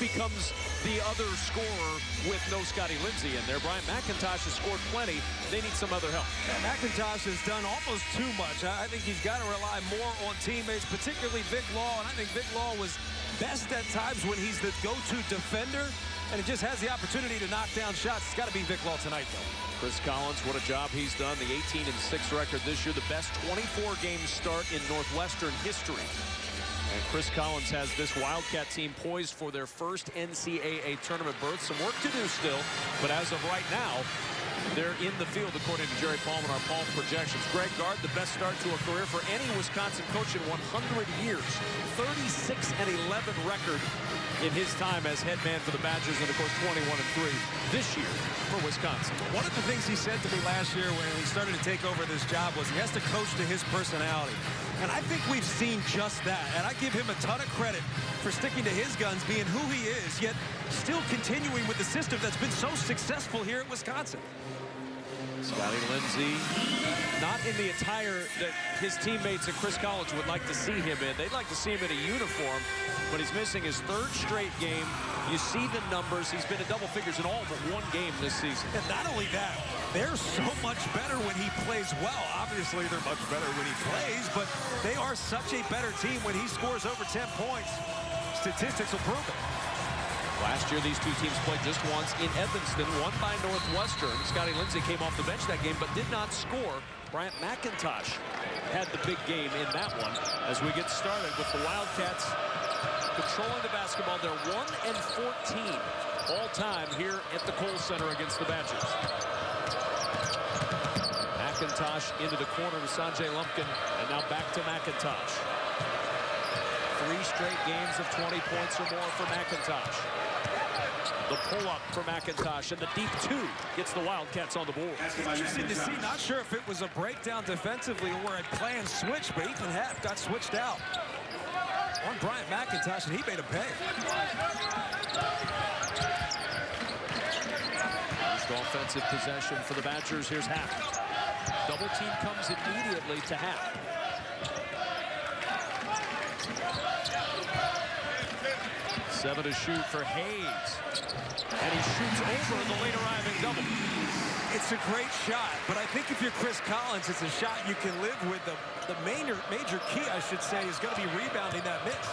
becomes the other scorer with no Scotty Lindsey in there. Bryant McIntosh has scored plenty. They need some other help. Yeah, McIntosh has done almost too much. I think he's got to rely more on teammates, particularly Vic Law. And I think Vic Law was best at times when he's the go-to defender, and he just has the opportunity to knock down shots. It's got to be Vic Law tonight, though. Chris Collins, what a job he's done. The 18-6 record this year, the best 24-game start in Northwestern history. And Chris Collins has this Wildcat team poised for their first NCAA tournament berth. Some work to do still, but as of right now, they're in the field according to Jerry Palm and our Palm projections. Greg Gard, the best start to a career for any Wisconsin coach in 100 years. 36-11 record in his time as head man for the Badgers, and of course 21-3 this year for Wisconsin. One of the things he said to me last year when he started to take over this job was he has to coach to his personality. And I think we've seen just that. And I give him a ton of credit for sticking to his guns, being who he is, yet still continuing with the system that's been so successful here at Wisconsin. Scotty Lindsey, not in the attire that his teammates and Chris Collins would like to see him in. They'd like to see him in a uniform, but he's missing his third straight game. You see the numbers. He's been in double figures in all but one game this season. And not only that, they're so much better when he plays well. Obviously, they're much better when he plays, but they are such a better team when he scores over 10 points. Statistics will prove it. Last year, these two teams played just once in Evanston, won by Northwestern. Scotty Lindsey came off the bench that game, but did not score. Bryant McIntosh had the big game in that one. As we get started with the Wildcats controlling the basketball, they're 1-14 all time here at the Kohl Center against the Badgers. McIntosh into the corner to Sanjay Lumpkin, and now back to McIntosh. 3 straight games of 20 points or more for McIntosh. The pull-up for McIntosh, and the deep 2 gets the Wildcats on the board. Interesting to see. Not sure if it was a breakdown defensively or a plan switch, but Ethan Happ got switched out on Bryant McIntosh, and he made him pay. First offensive possession for the Badgers. Here's Happ. Double team comes immediately to Happ. Seven to shoot for Hayes. And he shoots over the late arriving double. It's a great shot, but I think if you're Chris Collins, it's a shot you can live with. The major key, I should say, is going to be rebounding that miss.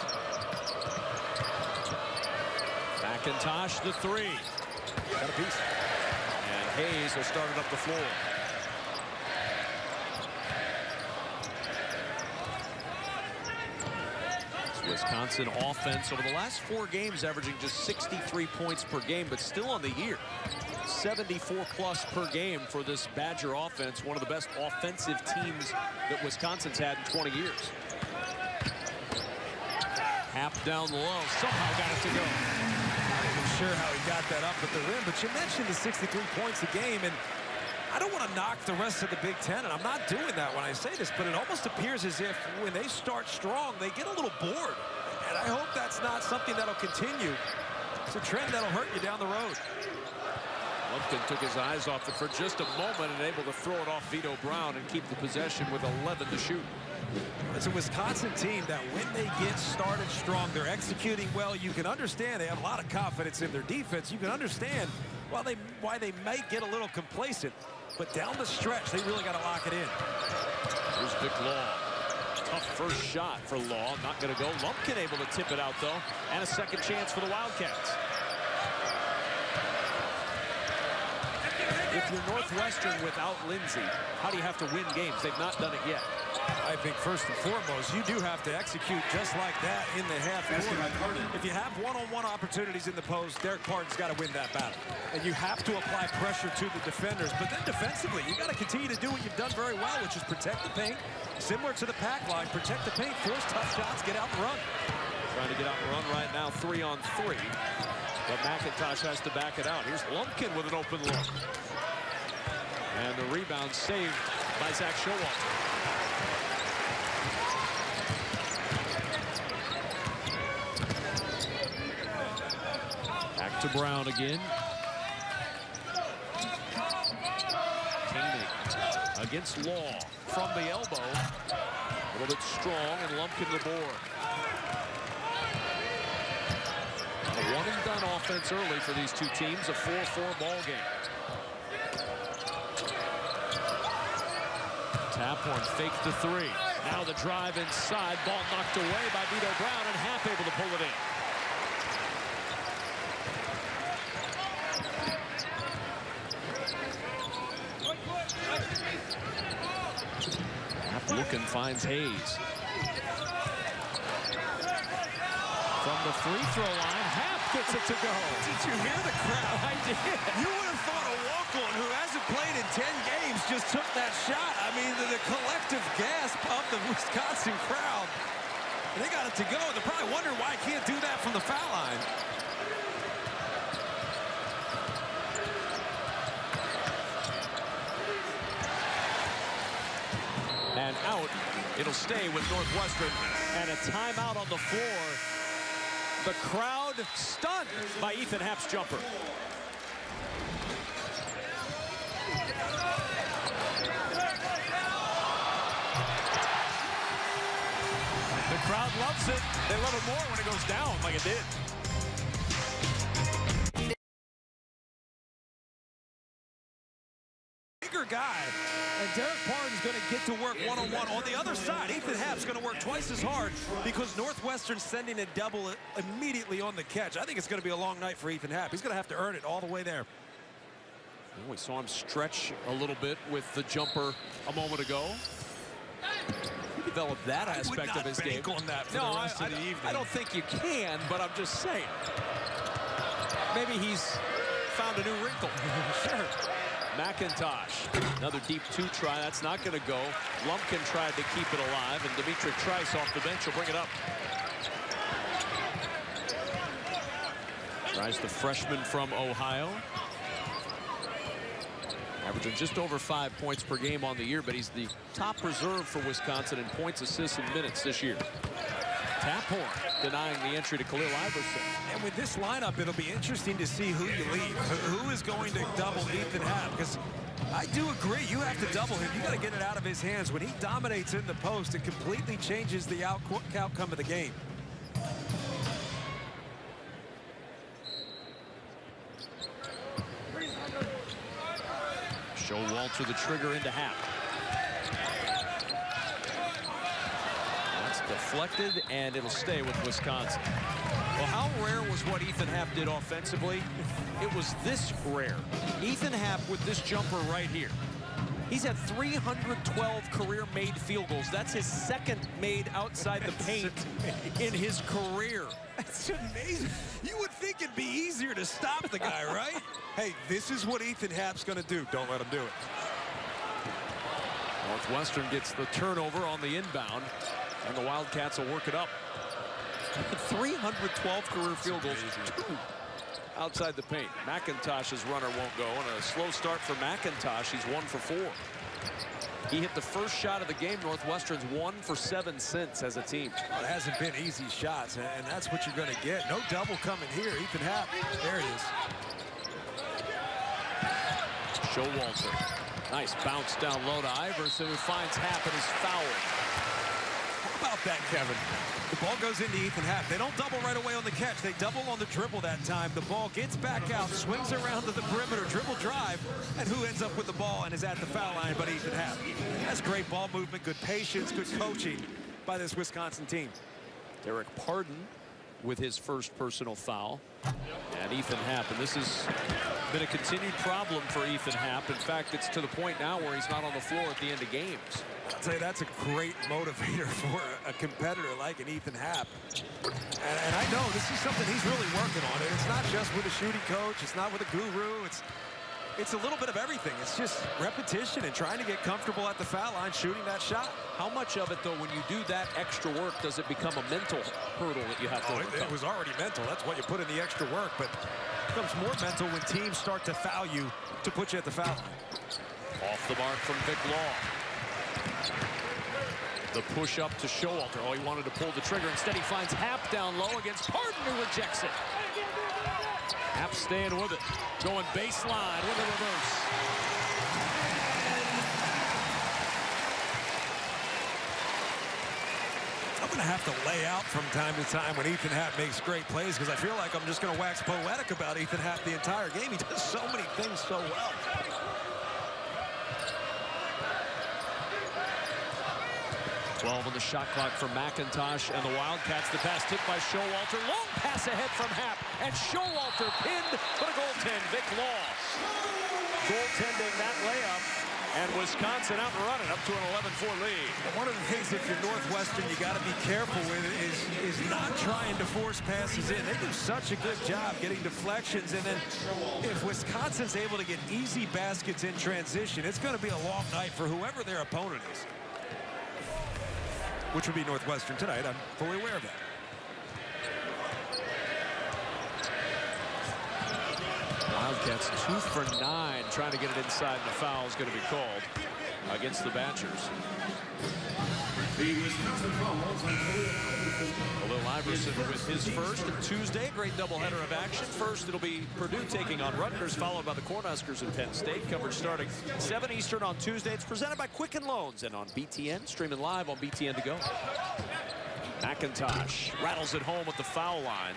McIntosh, the 3. Got a piece. And Hayes will start it up the floor. Wisconsin offense over the last 4 games averaging just 63 points per game, but still on the year 74+ per game for this Badger offense, one of the best offensive teams that Wisconsin's had in 20 years. Happ down low, somehow got it to go. Not even sure how he got that up at the rim, but you mentioned the 63 points a game, and I don't want to knock the rest of the Big Ten, and I'm not doing that when I say this, but it almost appears as if when they start strong, they get a little bored. And I hope that's not something that'll continue. It's a trend that'll hurt you down the road. Lumpkin took his eyes off it for just a moment and able to throw it off Vito Brown and keep the possession with 11 to shoot. It's a Wisconsin team that when they get started strong, they're executing well. You can understand they have a lot of confidence in their defense. You can understand why they might get a little complacent. But down the stretch, they really got to lock it in. Here's Vic Law. Tough first shot for Law. Not going to go. Lumpkin able to tip it out, though. And a second chance for the Wildcats. If you're Northwestern without Lindsey, how do you have to win games? They've not done it yet. I think first and foremost, you do have to execute just like that in the half court. If you have one-on-one opportunities in the post, Derek Parton's got to win that battle. And you have to apply pressure to the defenders. But then defensively, you got to continue to do what you've done very well, which is protect the paint. Similar to the pack line, protect the paint, force tough shots, get out and run. Trying to get out and run right now, 3-on-3. But McIntosh has to back it out. Here's Lumpkin with an open look. And the rebound saved by Zach Showalter. Back to Brown again. Koenig against Law from the elbow. A little bit strong, and Lumpkin the board. One and done offense early for these two teams. A 4-4 ball game. Taphorn fake the three. Now the drive inside. Ball knocked away by Vito Brown, and Happ able to pull it in. Happ looking, finds Hayes. From the free throw line, Happ gets it to go. Did you hear the crowd? I did. You would have thought a walk-on who hasn't played in 10 games just took that shot. I mean, the collective gasp of the Wisconsin crowd. They got it to go. They're probably wondering why I can't do that from the foul line. And out. It'll stay with Northwestern. And a timeout on the floor. The crowd stunned by Ethan Happ's jumper. The crowd loves it. They love it more when it goes down like it did. Bigger guy. And Derek Pardon's going to get to work one-on-one. On the other side, Ethan Happ's going to work twice as hard because Northwestern's sending a double immediately on the catch. I think it's going to be a long night for Ethan Happ. He's going to have to earn it all the way there. We saw him stretch a little bit with the jumper a moment ago. He developed that aspect of his game. On that for the rest of the evening. I don't think you can, but I'm just saying. Maybe he's found a new wrinkle. Sure. McIntosh, another deep two try. That's not going to go. Lumpkin tried to keep it alive, and Dimitri Trice off the bench will bring it up. Trice, the freshman from Ohio. Averaging just over 5 points per game on the year, but he's the top reserve for Wisconsin in points, assists, and minutes this year. Taphorn denying the entry to Khalil Iverson. And with this lineup, it'll be interesting to see who you leave. Who is going to double Ethan Happ? Because I do agree, you have to double him. You got to get it out of his hands. When he dominates in the post, it completely changes the outcome of the game. Showalter the trigger into Happ. That's deflected, and it'll stay with Wisconsin. Well, how rare was what Ethan Happ did offensively? It was this rare. Ethan Happ with this jumper right here. He's had 312 career-made field goals. That's his second made outside the paint in his career. That's amazing. You would think it'd be easier to stop the guy, right? Hey, this is what Ethan Happ's going to do. Don't let him do it. Northwestern gets the turnover on the inbound, and the Wildcats will work it up. 312 career field goals, 2 outside the paint. McIntosh's runner won't go, and a slow start for McIntosh. He's 1 for 4. He hit the first shot of the game. Northwestern's 1 for 7 since as a team. Well, it hasn't been easy shots, and that's what you're going to get. No double coming here. Ethan Happ, there it is. Showalter. Nice bounce down low to Iverson, who finds Happ and is fouled. How about that, Kevin? The ball goes into Ethan Happ. They don't double right away on the catch. They double on the dribble that time. The ball gets back out, swings around to the perimeter, dribble drive, and who ends up with the ball and is at the foul line but Ethan Happ. That's great ball movement, good patience, good coaching by this Wisconsin team. Derek Pardon with his first personal foul. And Ethan Happ, and this has been a continued problem for Ethan Happ. In fact, it's to the point now where he's not on the floor at the end of games. I'd say that's a great motivator for a competitor like an Ethan Happ. And I know this is something he's really working on. And it's not just with a shooting coach. It's not with a guru. It's a little bit of everything. It's just repetition and trying to get comfortable at the foul line, shooting that shot. How much of it, though, when you do that extra work, does it become a mental hurdle that you have to overcome? It was already mental. That's what you put in the extra work. But it becomes more mental when teams start to foul you to put you at the foul line. Off the mark from Vic Law. The push up to Showalter. Oh, he wanted to pull the trigger. Instead, he finds Happ down low against Pardon, who rejects it. Happ staying with it. Going baseline with a reverse. I'm going to have to lay out from time to time when Ethan Happ makes great plays, because I feel like I'm just going to wax poetic about Ethan Happ the entire game. He does so many things so well. Twelve on the shot clock for McIntosh and the Wildcats. The pass tipped by Showalter. Long pass ahead from Happ, and Showalter pinned, but a goaltend. Vic Law goaltending that layup, and Wisconsin out and running up to an 11-4 lead. One of the things, if you're Northwestern, you got to be careful with is not trying to force passes in. They do such a good job getting deflections, and then if Wisconsin's able to get easy baskets in transition, it's going to be a long night for whoever their opponent is, which would be Northwestern tonight. I'm fully aware of that. Wildcats 2 for 9 trying to get it inside, and the foul is going to be called against the Badgers. Khalil Iverson with his first Tuesday. Great doubleheader of action. First, it'll be Purdue taking on Rutgers, followed by the Cornhuskers in Penn State. Coverage starting 7 Eastern on Tuesday. It's presented by Quicken Loans and on BTN, streaming live on BTN to go. McIntosh rattles it home at the foul line,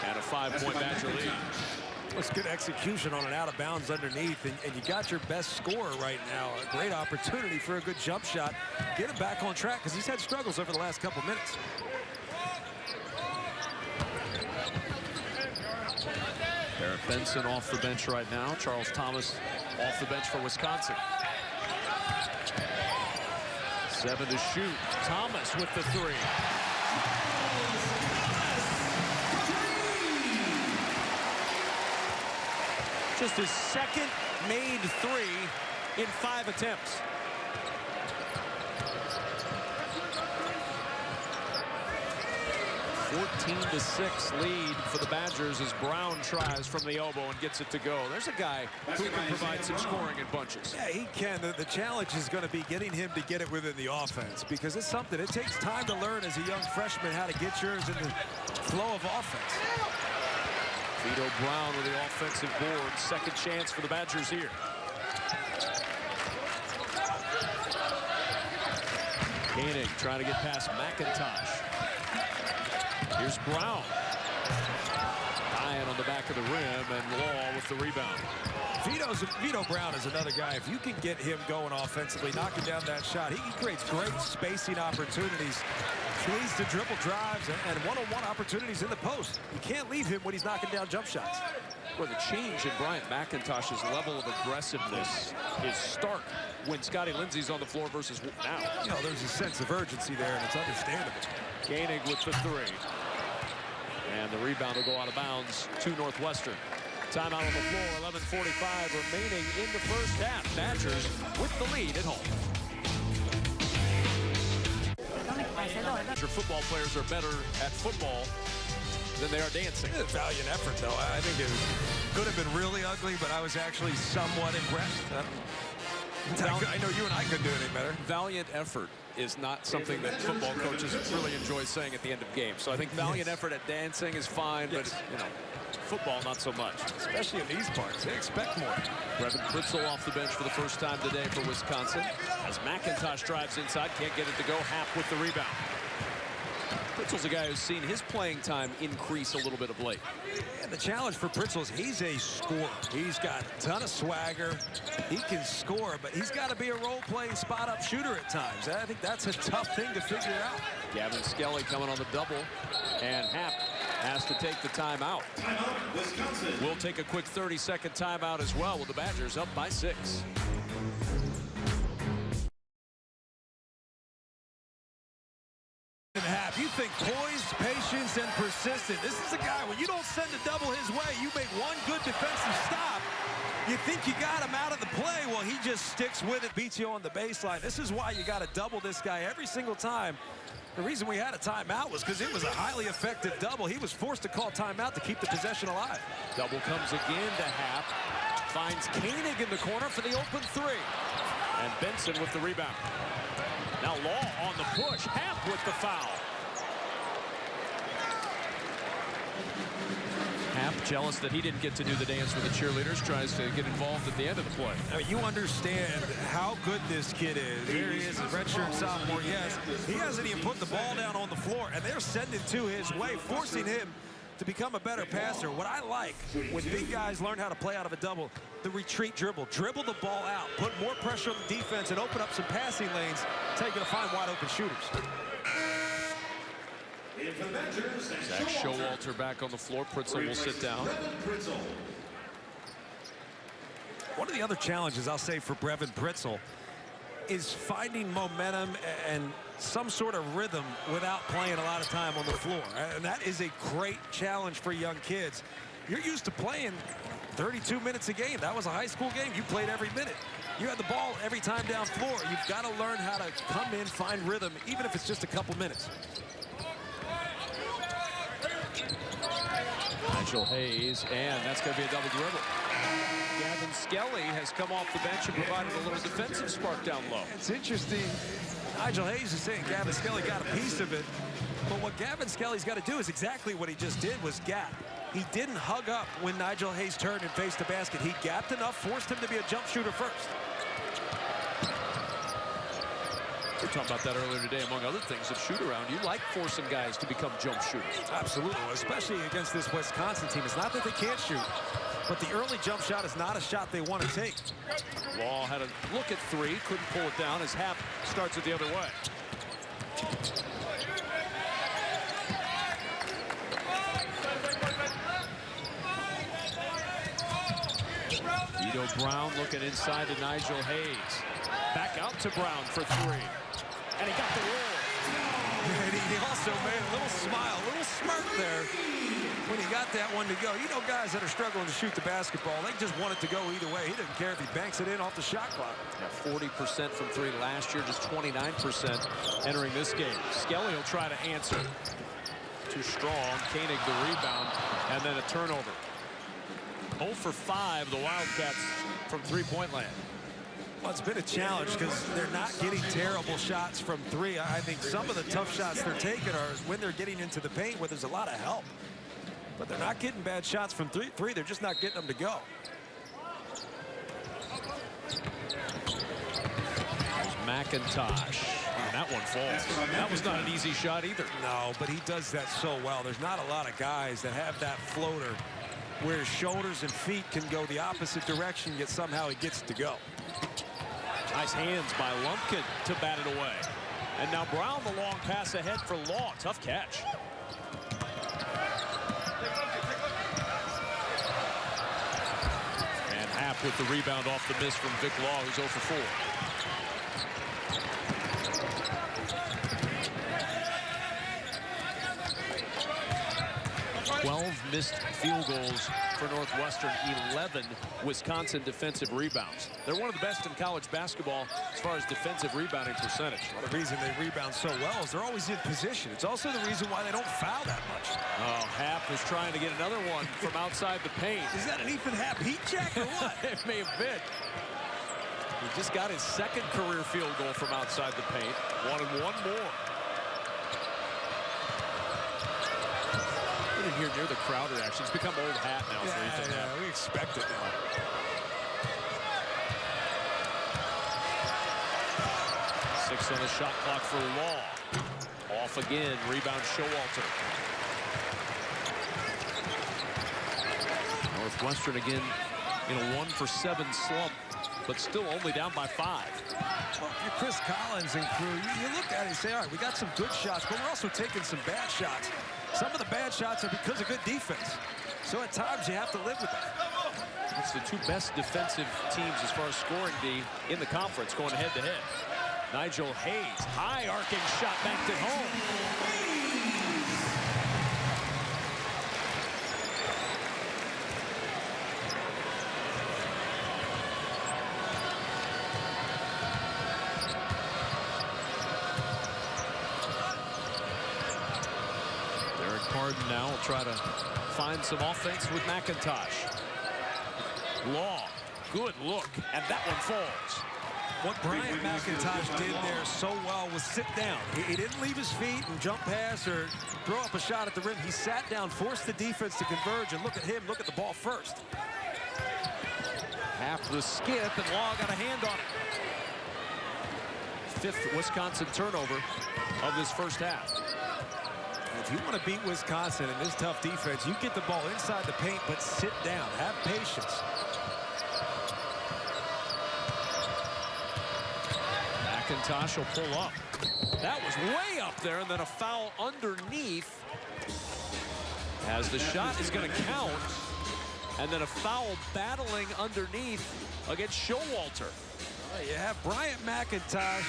and a 5-point Badger lead. It's good execution on an out of bounds underneath, and you got your best scorer right now. A great opportunity for a good jump shot. Get him back on track, because he's had struggles over the last couple minutes. Barrett Benson off the bench right now. Charles Thomas off the bench for Wisconsin. 7 to shoot. Thomas with the 3. Just his second made 3 in 5 attempts. (14-6) lead for the Badgers as Brown tries from the elbow and gets it to go. There's a guy who can provide some scoring in bunches. Yeah, he can. The challenge is going to be getting him to get it within the offense, because it's something. It takes time to learn as a young freshman how to get yours in the flow of offense. Vito Brown with the offensive board. Second chance for the Badgers here. Koenig trying to get past McIntosh. Here's Brown. Ryan on the back of the rim, and Law with the rebound. Vito Brown is another guy. If you can get him going offensively, knocking down that shot, he creates great spacing opportunities. Leads to dribble drives and one-on-one opportunities in the post. You can't leave him when he's knocking down jump shots. Well, the change in Bryant McIntosh's level of aggressiveness is stark when Scotty Lindsey's on the floor versus now. You know, there's a sense of urgency there, and it's understandable. Koenig with the 3. And the rebound will go out of bounds to Northwestern. Timeout on the floor, 11:45 remaining in the first half. Badgers with the lead at home. Badger football players are better at football than they are dancing. It's a valiant effort, though. I think it could have been really ugly, but I was actually somewhat impressed. I know you and I couldn't do any better. Valiant effort is not something that football coaches really enjoy saying at the end of games. So I think valiant effort at dancing is fine, but you know, football not so much. Especially in these parts, they expect more. Brevin Pritzel off the bench for the first time today for Wisconsin. As McIntosh drives inside, can't get it to go. Happ with the rebound. Pritzel's a guy who's seen his playing time increase a little bit of late. And the challenge for Pritzel is he's a scorer. He's got a ton of swagger. He can score, but he's got to be a role-playing spot-up shooter at times. I think that's a tough thing to figure out. Gavin Skelly coming on the double, and Happ has to take the timeout. We'll take a quick 30-second timeout as well with the Badgers up by 6. You think poised, patience, and persistent. This is a guy, when you don't send a double his way, you make one good defensive stop. You think you got him out of the play. Well, he just sticks with it, beats you on the baseline. This is why you got to double this guy every single time. The reason we had a timeout was because it was a highly effective double. He was forced to call timeout to keep the possession alive. Double comes again to Happ. Finds Koenig in the corner for the open 3. And Benson with the rebound. Now Law on the push. Happ with the foul. Happ Hap, jealous that he didn't get to do the dance with the cheerleaders, tries to get involved at the end of the play. I mean, you understand how good this kid is. Here he is, a redshirt sophomore. Yes, he hasn't even put the ball down on the floor, and they're sending to his way, forcing him to become a better passer. What I like when big guys learn how to play out of a double, the retreat dribble. Dribble the ball out, put more pressure on the defense, and open up some passing lanes, take it to find wide open shooters. Zach Showalter back on the floor. Pritzel will sit down. One of the other challenges I'll say for Brevin Pritzel is finding momentum and some sort of rhythm without playing a lot of time on the floor. And that is a great challenge for young kids. You're used to playing 32 minutes a game. That was a high school game. You played every minute. You had the ball every time down floor. You've got to learn how to come in, find rhythm, even if it's just a couple minutes. Nigel Hayes, and that's going to be a double dribble. Gavin Skelly has come off the bench and provided a little defensive spark down low. It's interesting. Nigel Hayes is saying Gavin Skelly got a piece of it. But what Gavin Skelly's got to do is exactly what he just did, was gap. He didn't hug up when Nigel Hayes turned and faced the basket. He gapped enough, forced him to be a jump shooter first. We talked about that earlier today, among other things, at shoot-around. You like forcing guys to become jump shooters. Absolutely, especially against this Wisconsin team. It's not that they can't shoot, but the early jump shot is not a shot they want to take. Law had a look at three, couldn't pull it down as Hap starts it the other way. Vito Brown looking inside to Nigel Hayes. Back out to Brown for three. And he got the roll. And he also made a little smile, a little smirk there when he got that one to go. You know, guys that are struggling to shoot the basketball, they just want it to go either way. He doesn't care if he banks it in off the shot clock. Yeah, 40% from three last year, just 29% entering this game. Skelly will try to answer. Too strong. Koenig the rebound, and then a turnover. 0 for 5, the Wildcats from three-point land. Well, it's been a challenge because they're not getting terrible shots from three. I think some of the tough shots they're taking are when they're getting into the paint where there's a lot of help. But they're not getting bad shots from three. They're just not getting them to go. There's McIntosh. And that one falls. That was not an easy shot either. No, but he does that so well. There's not a lot of guys that have that floater where his shoulders and feet can go the opposite direction, yet somehow he gets to go. Nice hands by Lumpkin to bat it away. And now Brown, the long pass ahead for Law. Tough catch. And Hap with the rebound off the miss from Vic Law, who's 0 for 4. 12 missed field goals for Northwestern, 11 Wisconsin defensive rebounds. They're one of the best in college basketball as far as defensive rebounding percentage. Well, the reason they rebound so well is they're always in position. It's also the reason why they don't foul that much. Oh, Hap was trying to get another one from outside the paint. Is that an Ethan Hap heat check or what? It may have been. He just got his second career field goal from outside the paint. Wanted one more. In here near the crowd reaction. It's become old hat now for Ethan Hap. We expect it now. Six on the shot clock for Law. Off again. Rebound Showalter. Northwestern again in a 1 for 7 slump, but still only down by 5. Well, if you're Chris Collins and crew, you look at it and say, all right, we got some good shots, but we're also taking some bad shots. Some of the bad shots are because of good defense. So at times you have to live with that. It's the two best defensive teams as far as scoring in the conference going head to head. Nigel Hayes, high arcing shot, banked it home. Harden now will try to find some offense with McIntosh. Law, good look, and that one falls. What Bryant McIntosh did there so well was sit down. He didn't leave his feet and jump pass or throw up a shot at the rim. He sat down, forced the defense to converge, and look at him, look at the ball first. Half the skip, and Law got a hand on it. 5th Wisconsin turnover of this first half. If you want to beat Wisconsin in this tough defense, you get the ball inside the paint, but sit down. Have patience. McIntosh will pull up. That was way up there, and then a foul underneath. As the shot is going to count, and then a foul battling underneath against Showalter. You have Bryant McIntosh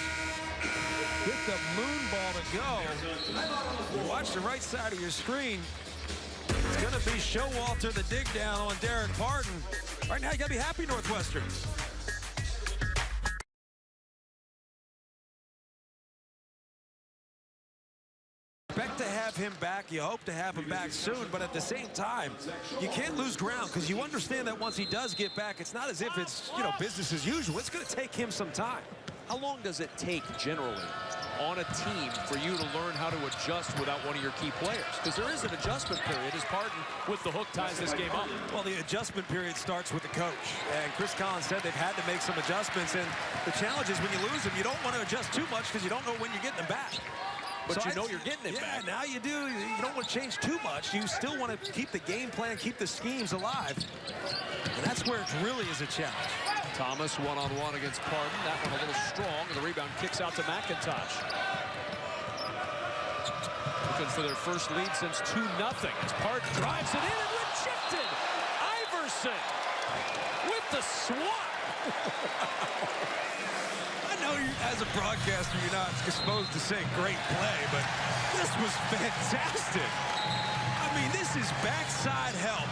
hit the moon ball to go. You watch the right side of your screen. It's going to be Showalter, the dig down on Derek Barton. Right now, you got to be happy, Northwestern. Expect to have him back. You hope to have him back soon, but at the same time, you can't lose ground because you understand that once he does get back, it's not as if it's, you know, business as usual. It's going to take him some time. How long does it take generally on a team for you to learn how to adjust without one of your key players? Because there is an adjustment period as Barton with the hook ties this game up. Well, the adjustment period starts with the coach. And Chris Collins said they've had to make some adjustments. And the challenge is when you lose them, you don't want to adjust too much because you don't know when you're getting them back. But so you know you're getting it back. Yeah, now you do. You don't want to change too much. You still want to keep the game plan, keep the schemes alive. And that's where it really is a challenge. Thomas one-on-one against Barton. That one a little strong, and the rebound kicks out to McIntosh. Looking for their first lead since 2-0 as Barton drives it in and rejected. Iverson with the swat. I know you, as a broadcaster, you're not supposed to say great play, but this was fantastic. I mean, this is backside help.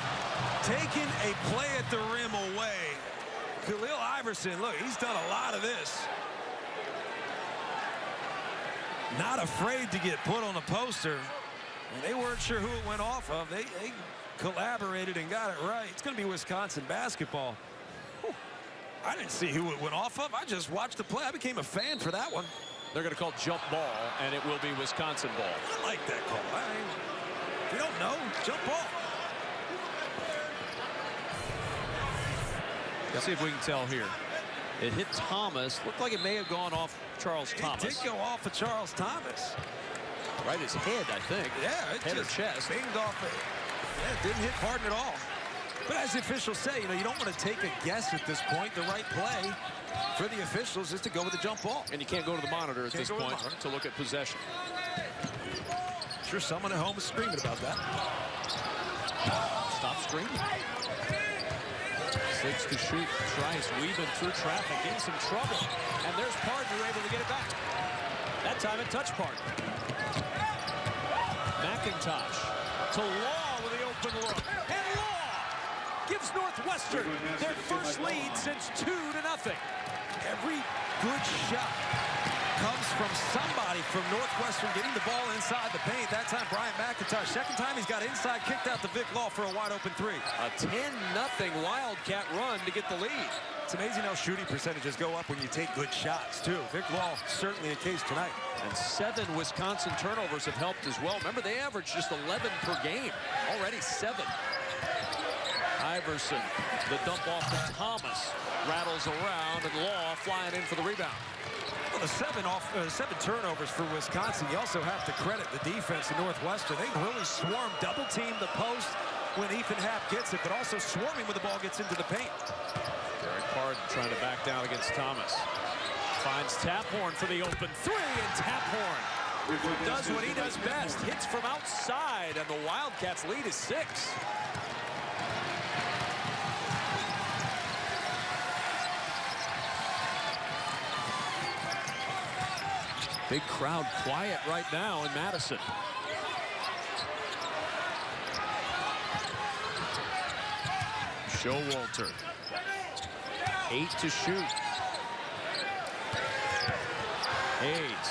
Taking a play at the rim away. Khalil Iverson, look, he's done a lot of this. Not afraid to get put on a poster. And they weren't sure who it went off of. They collaborated and got it right. It's going to be Wisconsin basketball. Whew. I didn't see who it went off of. I just watched the play. I became a fan for that one. They're going to call jump ball, and it will be Wisconsin ball. I like that call. If you don't know, jump ball. Let's see if we can tell here. It hit Thomas. Looked like it may have gone off Charles Thomas. It did go off of Charles Thomas. Right his head, I think. Yeah, it head just or chest. Binged off it. Yeah, it didn't hit Barton at all. But as the officials say, you know, you don't want to take a guess at this point. The right play for the officials is to go with the jump ball. And you can't go to the monitor at this point to look at possession. I'm sure someone at home is screaming about that. Stop screaming. 6 to shoot. Trice weaving through traffic in some trouble. And there's Barton able to get it back. That time it touched Barton. McIntosh to Law with the open look. And Law gives Northwestern their first lead since 2-0. Every good shot comes from somebody from Northwestern getting the ball inside the paint. That time, Bryant McIntosh. Second time he's got inside, kicked out to Vic Law for a wide open three. A 10-0 Wildcat run to get the lead. It's amazing how shooting percentages go up when you take good shots, too. Vic Law, certainly a case tonight. And 7 Wisconsin turnovers have helped as well. Remember, they averaged just 11 per game. Already 7. Iverson, the dump off to Thomas. Rattles around, and Law flying in for the rebound. Well, the 7 turnovers for Wisconsin. You also have to credit the defense in Northwestern. They really swarm, double-team the post when Ethan Happ gets it, but also swarming when the ball gets into the paint. Derek Barton trying to back down against Thomas. Finds Taphorn for the open three, and Taphorn does what he does best. Hits from outside, and the Wildcats lead is 6. Big crowd quiet right now in Madison. Showalter. 8 to shoot. Hayes.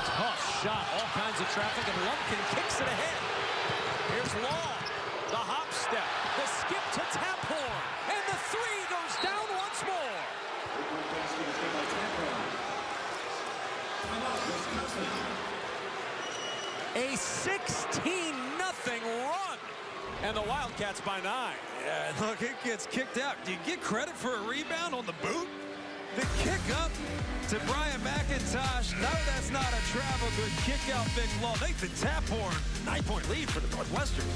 Tough shot. All kinds of traffic, and Lumpkin kicks it ahead. Here's Law. The hop step. The skip to Taphorn. And the three goes down once more. 16-0 run. And the Wildcats by 9. Yeah, look, it gets kicked out. Do you get credit for a rebound on the boot? The kick up to Brian McIntosh. No, that's not a travel. Good kick out, Vic Law. Nathan Taphorn, 9-point lead for the Northwestern.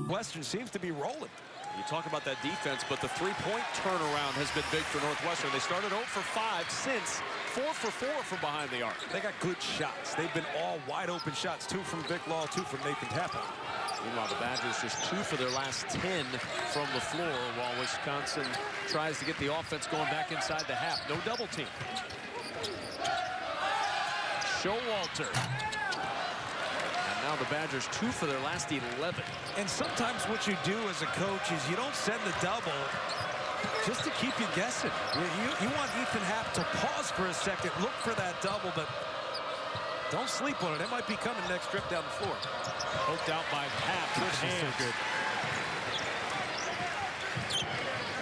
Western seems to be rolling. You talk about that defense, but the three-point turnaround has been big for Northwestern. They started 0 for 5 since 4 for 4 from behind the arc. They got good shots. They've been all wide open shots. 2 from Vic Law, 2 from Nathan Taphorn. Meanwhile, the Badgers just 2 for their last 10 from the floor, while Wisconsin tries to get the offense going back inside the half. No double team. Showalter. And now the Badgers 2 for their last 11. And sometimes what you do as a coach is you don't send the double just to keep you guessing. You want Ethan Happ to pause for a second, look for that double, but don't sleep on it. It might be coming next trip down the floor. Poked out by Happ. Good hands. So good.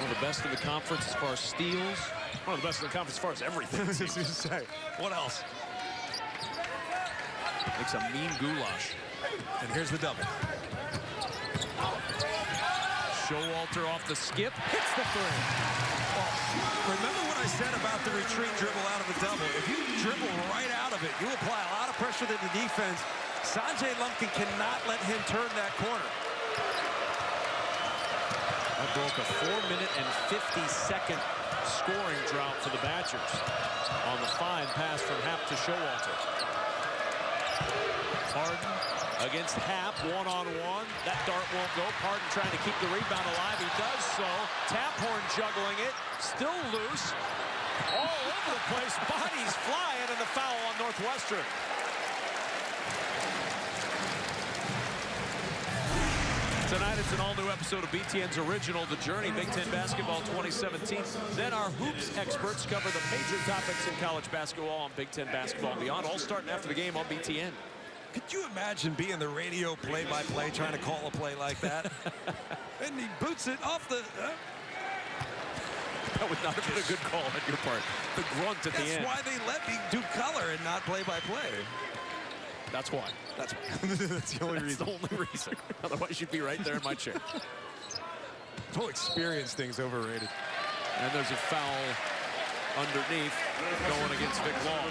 One of the best in the conference as far as steals. One of the best in the conference as far as everything. What else? Makes a mean goulash. And here's the double. Showalter off the skip. Hits the three. Well, remember what I said about the retreat dribble out of the double. If you dribble right out of it, you apply a lot of pressure to the defense. Sanjay Lumpkin cannot let him turn that corner. That broke a 4-minute and 50-second scoring drought for the Badgers on the fine pass from Happ to Showalter. Pardon against Happ, one-on-one. That dart won't go. Pardon trying to keep the rebound alive. He does so. Taphorn juggling it. Still loose. All over the place. Bodies flying, and the foul on Northwestern. Tonight, it's an all-new episode of BTN's original, The Journey, Big Ten Basketball 2017. Then our hoops experts cover the major topics in college basketball on Big Ten Basketball and beyond, all starting after the game on BTN. Could you imagine being the radio play-by-play trying to call a play like that? And he boots it off the... That would not have been a good call on your part. The grunt at the end. That's why they let me do color and not play-by-play. That's why. That's why. That's the only reason. That's the only reason. Otherwise, you'd be right there in my chair. The whole experience thing's overrated. And there's a foul underneath going against Vic Law.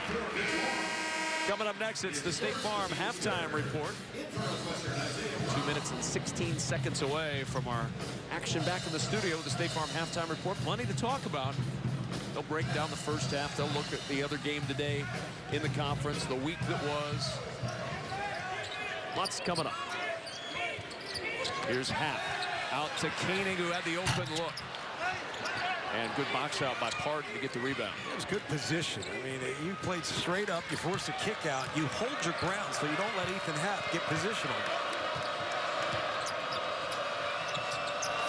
Coming up next, it's the State Farm halftime report. 2 minutes and 16 seconds away from our action back in the studio with the State Farm halftime report. Plenty to talk about. They'll break down the first half. They'll look at the other game today in the conference, the week that was. Lots coming up. Here's Happ out to Koenig, who had the open look. And good box out by Pardon to get the rebound. It was good position. I mean, you played straight up. You force a kick out. You hold your ground so you don't let Ethan Happ get positional.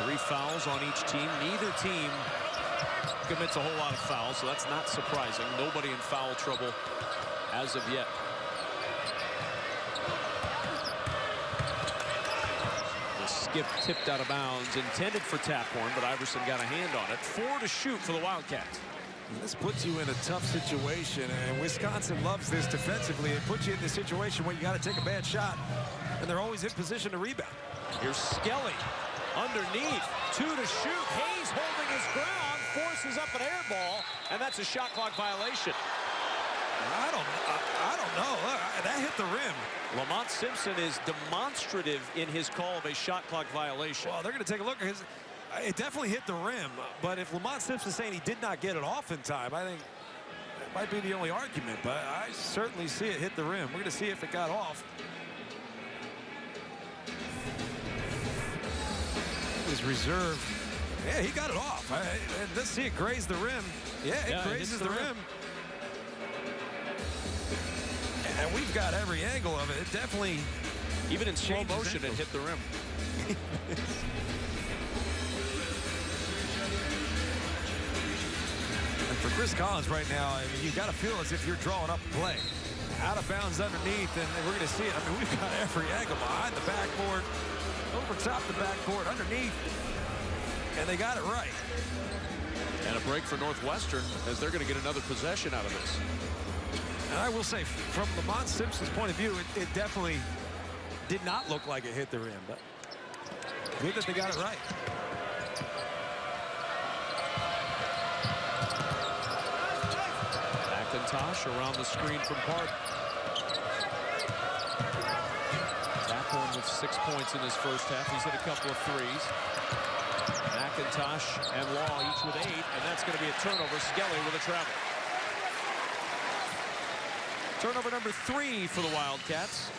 3 fouls on each team. Neither team commits a whole lot of fouls, so that's not surprising. Nobody in foul trouble as of yet. The skip tipped out of bounds, intended for Taphorn, but Iverson got a hand on it. 4 to shoot for the Wildcats. This puts you in a tough situation, and Wisconsin loves this defensively. It puts you in the situation where you got to take a bad shot, and they're always in position to rebound. Here's Skelly underneath, 2 to shoot. Hayes holding his ground, forces up an air ball, and that's a shot clock violation. I don't know. That hit the rim. Lamont Simpson is demonstrative in his call of a shot clock violation. Well, they're going to take a look at his. It definitely hit the rim, but if Lamont Simpson's saying he did not get it off in time, I think that might be the only argument, but I certainly see it hit the rim. We're going to see if it got off. It was reserved. Yeah, he got it off. Let's see it graze the rim. Yeah, it grazes the rim. And we've got every angle of it. It definitely, even in slow motion, it hit the rim. And for Chris Collins right now, I mean, you got to feel as if you're drawing up a play. Out of bounds underneath, and we're going to see it. I mean, we've got every angle behind the backboard, over top the backboard, underneath, and they got it right. And a break for Northwestern as they're going to get another possession out of this. And I will say, from Lamont Simpson's point of view, it definitely did not look like it hit the rim, but good that they got it right. McIntosh around the screen from Park. Taphorn with 6 points in his first half. He's hit a couple of threes. McIntosh and Law each with 8, and that's going to be a turnover. Skelly with a travel. Turnover number 3 for the Wildcats.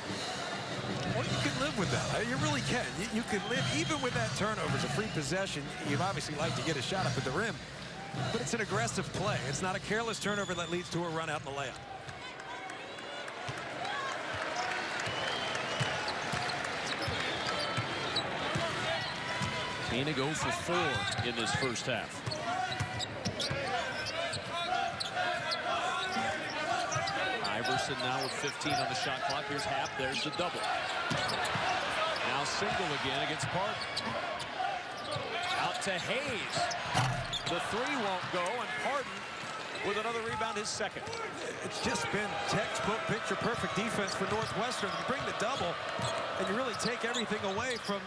Well, you can live with that. You really can. You can live even with that turnover. It's a free possession. You'd obviously like to get a shot up at the rim, but it's an aggressive play. It's not a careless turnover that leads to a run out in the layup. Koenig 0 for 4 in this first half. Iverson now with 15 on the shot clock. Here's Happ. There's the double. Now single again against Park. Out to Hayes. The 3 won't go, and Parton with another rebound, his second. It's just been textbook picture-perfect defense for Northwestern. You bring the double, and you really take everything away from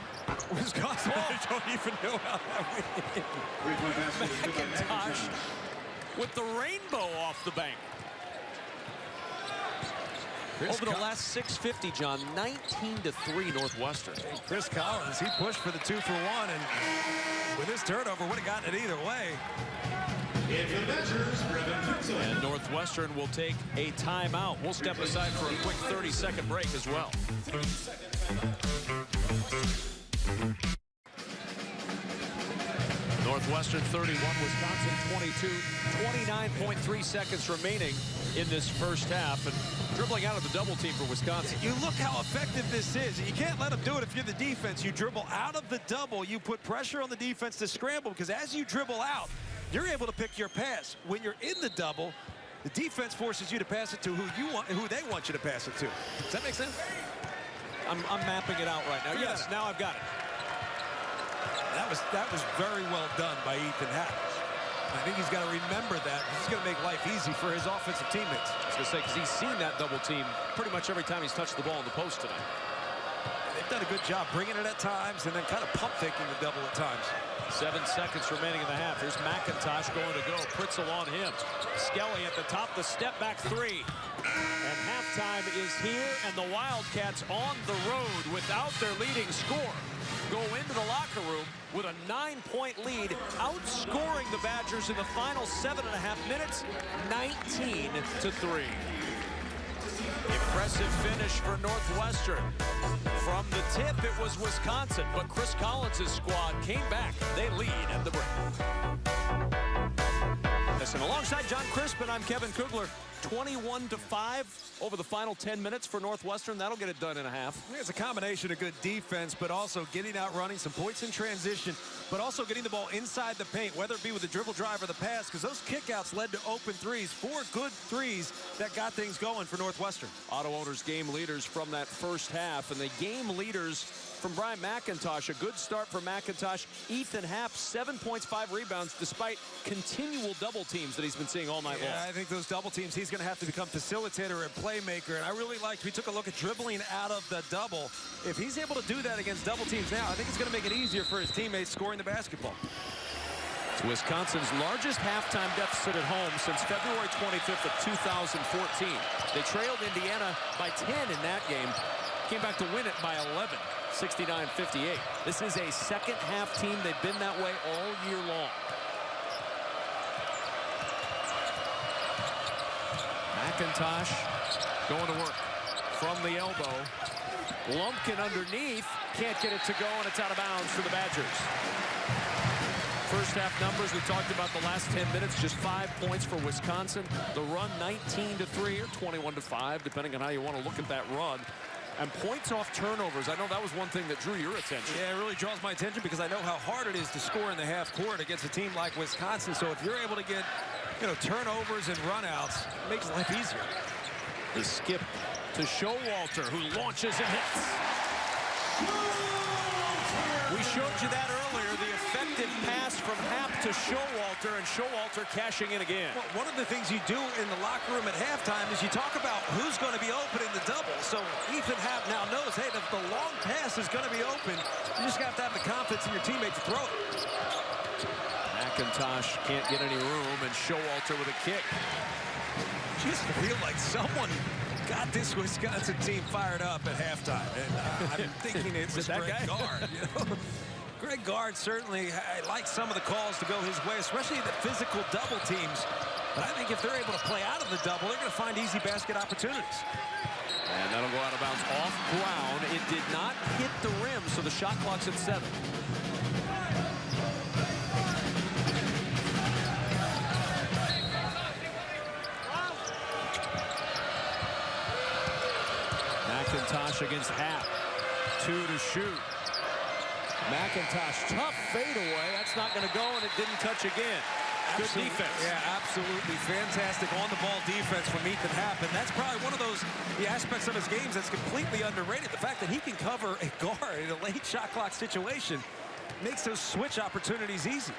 Wisconsin. I don't even know how that went. McIntosh with the rainbow off the bank. Over the last 6:50, John, 19-3 Northwestern. Chris Collins, he pushed for the 2 for 1, and with his turnover, would have gotten it either way. And Northwestern will take a timeout. We'll step aside for a quick 30-second break as well. Northwestern 31, Wisconsin 22. 29.3 seconds remaining in this first half, and dribbling out of the double team for Wisconsin. You look how effective this is. You can't let them do it if you're the defense. You dribble out of the double. You put pressure on the defense to scramble, because as you dribble out, you're able to pick your pass. When you're in the double, the defense forces you to pass it to who they want you to pass it to. Does that make sense? I'm mapping it out right now. Yes, now I've got it. That was very well done by Ethan Happ. I think he's got to remember that. He's going to make life easy for his offensive teammates. I was going to say, because he's seen that double team pretty much every time he's touched the ball in the post tonight. They've done a good job bringing it at times and then kind of pump faking the double at times. 7 seconds remaining in the half. Here's McIntosh going to go. Pritzel on him. Skelly at the top, the step back 3. And halftime is here, and the Wildcats on the road without their leading scorer go into the locker room with a 9-point lead, outscoring the Badgers in the final 7.5 minutes, 19-3. Impressive finish for Northwestern. From the tip, it was Wisconsin, but Chris Collins' squad came back. They lead at the break. Listen, alongside John Crispin, I'm Kevin Kugler. 21-5 over the final 10 minutes for Northwestern. That'll get it done in a half. I think it's a combination of good defense, but also getting out running, some points in transition, but also getting the ball inside the paint, whether it be with the dribble drive or the pass, because those kickouts led to open threes. 4 good threes that got things going for Northwestern. Auto Owners game leaders from that first half, and the game leaders from Brian McIntosh. A good start for McIntosh. Ethan Happ, 7 points, 5 rebounds, despite continual double teams that he's been seeing all night long. I think those double teams, he's going to have to become facilitator and playmaker. And I really liked, we took a look at dribbling out of the double. If he's able to do that against double teams now, I think it's going to make it easier for his teammates scoring the basketball. It's Wisconsin's largest halftime deficit at home since February 25th of 2014. They trailed Indiana by 10 in that game. Came back to win it by 11. 69-58. This is a second half team. They've been that way all year long. McIntosh going to work from the elbow. Lumpkin underneath. Can't get it to go, and it's out of bounds for the Badgers. First half numbers, we talked about the last 10 minutes, just 5 points for Wisconsin. The run 19-3 or 21-5, depending on how you want to look at that run. And points off turnovers. I know that was one thing that drew your attention. Yeah, it really draws my attention because I know how hard it is to score in the half court against a team like Wisconsin. So if you're able to get, turnovers and runouts, it makes life easier. The skip to Showalter, who launches and hits. We showed you that earlier, the effect effective pass from Happ to Showalter, and Showalter cashing in again. Well, one of the things you do in the locker room at halftime is you talk about who's going to be open in the double. So Ethan Happ now knows, hey, if the long pass is going to be open, you just have to have the confidence in your teammate to throw it. McIntosh can't get any room, and Showalter with a kick. Just feel like someone got this Wisconsin team fired up at halftime. And I'm thinking it was Greg Gard. You know? Greg Gard certainly likes some of the calls to go his way, especially the physical double teams. But I think if they're able to play out of the double, they're going to find easy basket opportunities. And that'll go out of bounds off Brown. It did not hit the rim, so the shot clock's at 7. McIntosh against Happ. 2 to shoot. McIntosh, tough fadeaway. That's not going to go, and it didn't touch again. Good defense. Yeah, absolutely fantastic on-the-ball defense from Ethan Happ, and that's probably one of the aspects of his games that's completely underrated. The fact that he can cover a guard in a late shot clock situation makes those switch opportunities easy.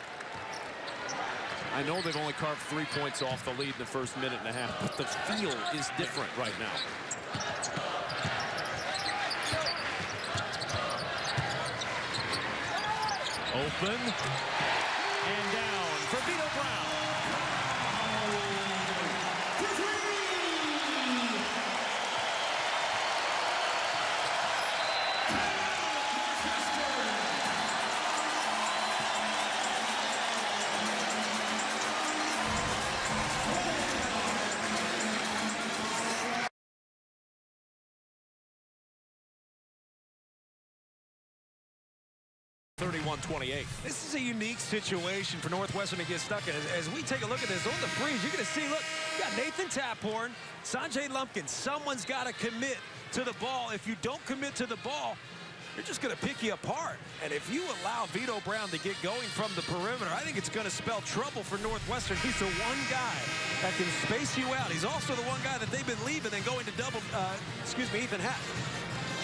I know they've only carved 3 points off the lead in the first minute and a half, but the feel is different right now. Open and down for Vito Brown. This is a unique situation for Northwestern to get stuck in. As we take a look at this on the freeze, you're going to see, look, you got Nathan Taphorn, Sanjay Lumpkin. Someone's got to commit to the ball. If you don't commit to the ball, you're just going to pick you apart. And if you allow Vito Brown to get going from the perimeter, I think it's going to spell trouble for Northwestern. He's the one guy that can space you out. He's also the one guy that they've been leaving and going to Ethan Happ.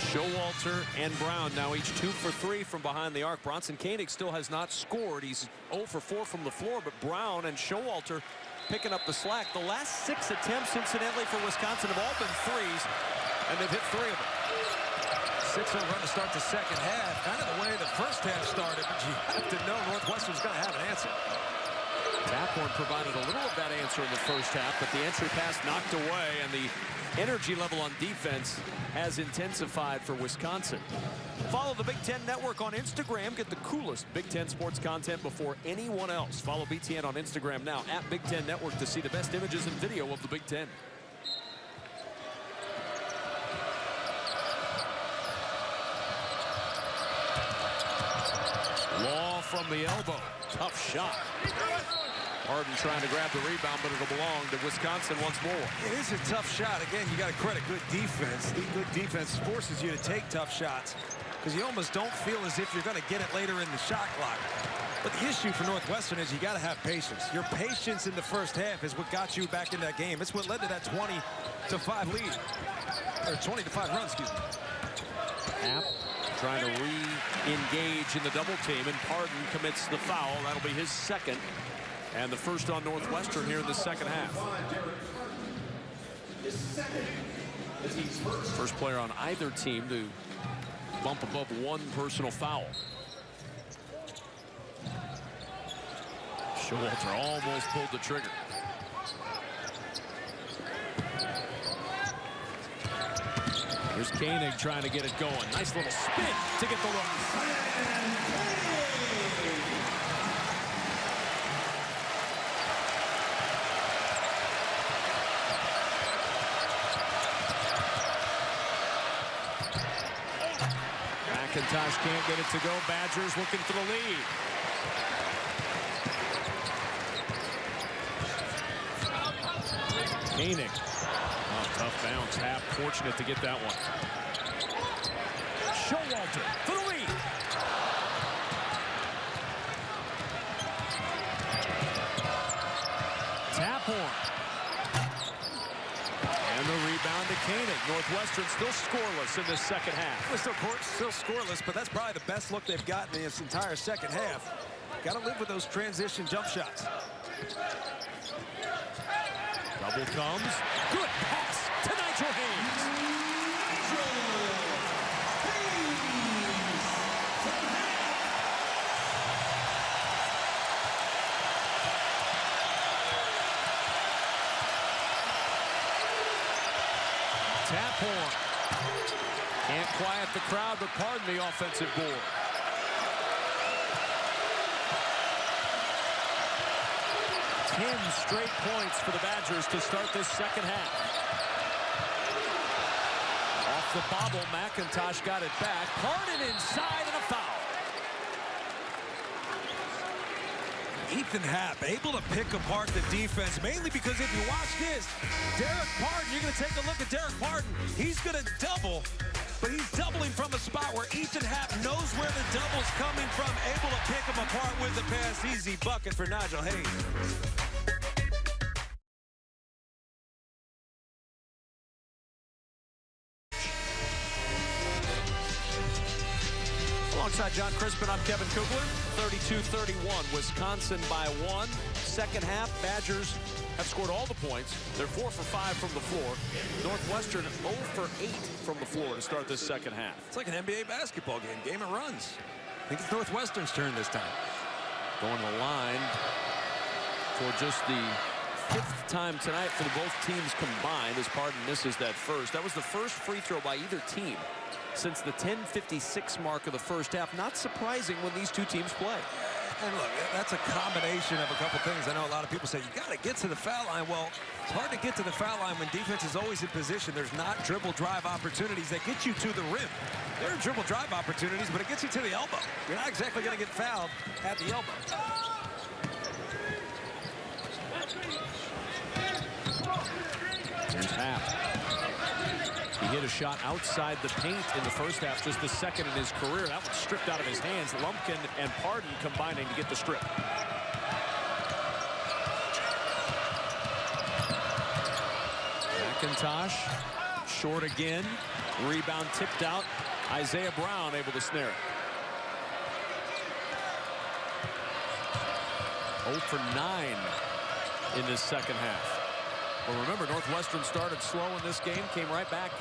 Showalter and Brown now each 2 for 3 from behind the arc. Bronson Koenig still has not scored. He's 0 for 4 from the floor, but Brown and Showalter picking up the slack. The last 6 attempts, incidentally, for Wisconsin have all been threes, and they've hit 3 of them. 6-0 run to start the second half. Kind of the way the first half started, but you have to know Northwestern's going to have an answer. Taphorn provided a little of that answer in the first half, but the entry pass knocked away, and the energy level on defense has intensified for Wisconsin. Follow the Big Ten Network on Instagram. Get the coolest Big Ten sports content before anyone else. Follow BTN on Instagram now at Big Ten Network to see the best images and video of the Big Ten. Law from the elbow. Tough shot. Harden trying to grab the rebound, but it'll belong to Wisconsin once more. It is a tough shot. Again, you got to credit good defense. The good defense forces you to take tough shots because you almost don't feel as if you're going to get it later in the shot clock. But the issue for Northwestern is you got to have patience. Your patience in the first half is what got you back in that game. It's what led to that 20-5 lead. Or 20-5 run, excuse me. Happ trying to re-engage in the double team, and Harden commits the foul. That'll be his second. And the first on Northwestern here in the second half. First player on either team to bump above 1 personal foul. Showalter almost pulled the trigger. Here's Koenig trying to get it going. Nice little spin to get the look. McIntosh can't get it to go. Badgers looking for the lead. Koenig. Oh, tough bounce. Happ fortunate to get that one. Showalter for the lead. Taphorn. And the rebound to Koenig. Northwestern still scoreless in this second half. Still scoreless, but that's probably the best look they've gotten in this entire second half. Got to live with those transition jump shots. Double comes. Good pass to Nigel Hayes. Tap horn. Can't quiet the crowd, but pardon the offensive board. Straight points for the Badgers to start this second half. Off the bobble, McIntosh got it back. Pardon inside and a foul. Ethan Happ able to pick apart the defense, mainly because if you watch this, Derek Pardon, you're going to take a look at Derek Pardon. He's going to double, but he's doubling from a spot where Ethan Happ knows where the double's coming from, able to pick him apart with the pass. Easy bucket for Nigel Hayes. Alongside John Crispin, I'm Kevin Kugler. 32-31, Wisconsin by 1. Second half, Badgers have scored all the points. They're 4 for 5 from the floor. Northwestern 0 for 8 from the floor to start this second half. It's like an NBA basketball game of runs. I think it's Northwestern's turn this time. Going to the line for just the 5th time tonight for both teams combined as Pardon misses that first. That was the first free throw by either team since the 10:56 mark of the first half. Not surprising when these two teams play. And look, that's a combination of a couple things. I know a lot of people say, you got to get to the foul line. Well, it's hard to get to the foul line when defense is always in position. There's not dribble drive opportunities that get you to the rim. There are dribble drive opportunities, but it gets you to the elbow. You're not exactly going to get fouled at the elbow. Here's Happ. He hit a shot outside the paint in the first half, just the second in his career. That one stripped out of his hands. Lumpkin and Pardon combining to get the strip. McIntosh, short again. Rebound tipped out. Isaiah Brown able to snare it. 0 for 9 in this second half. Well, remember, Northwestern started slow in this game, came right back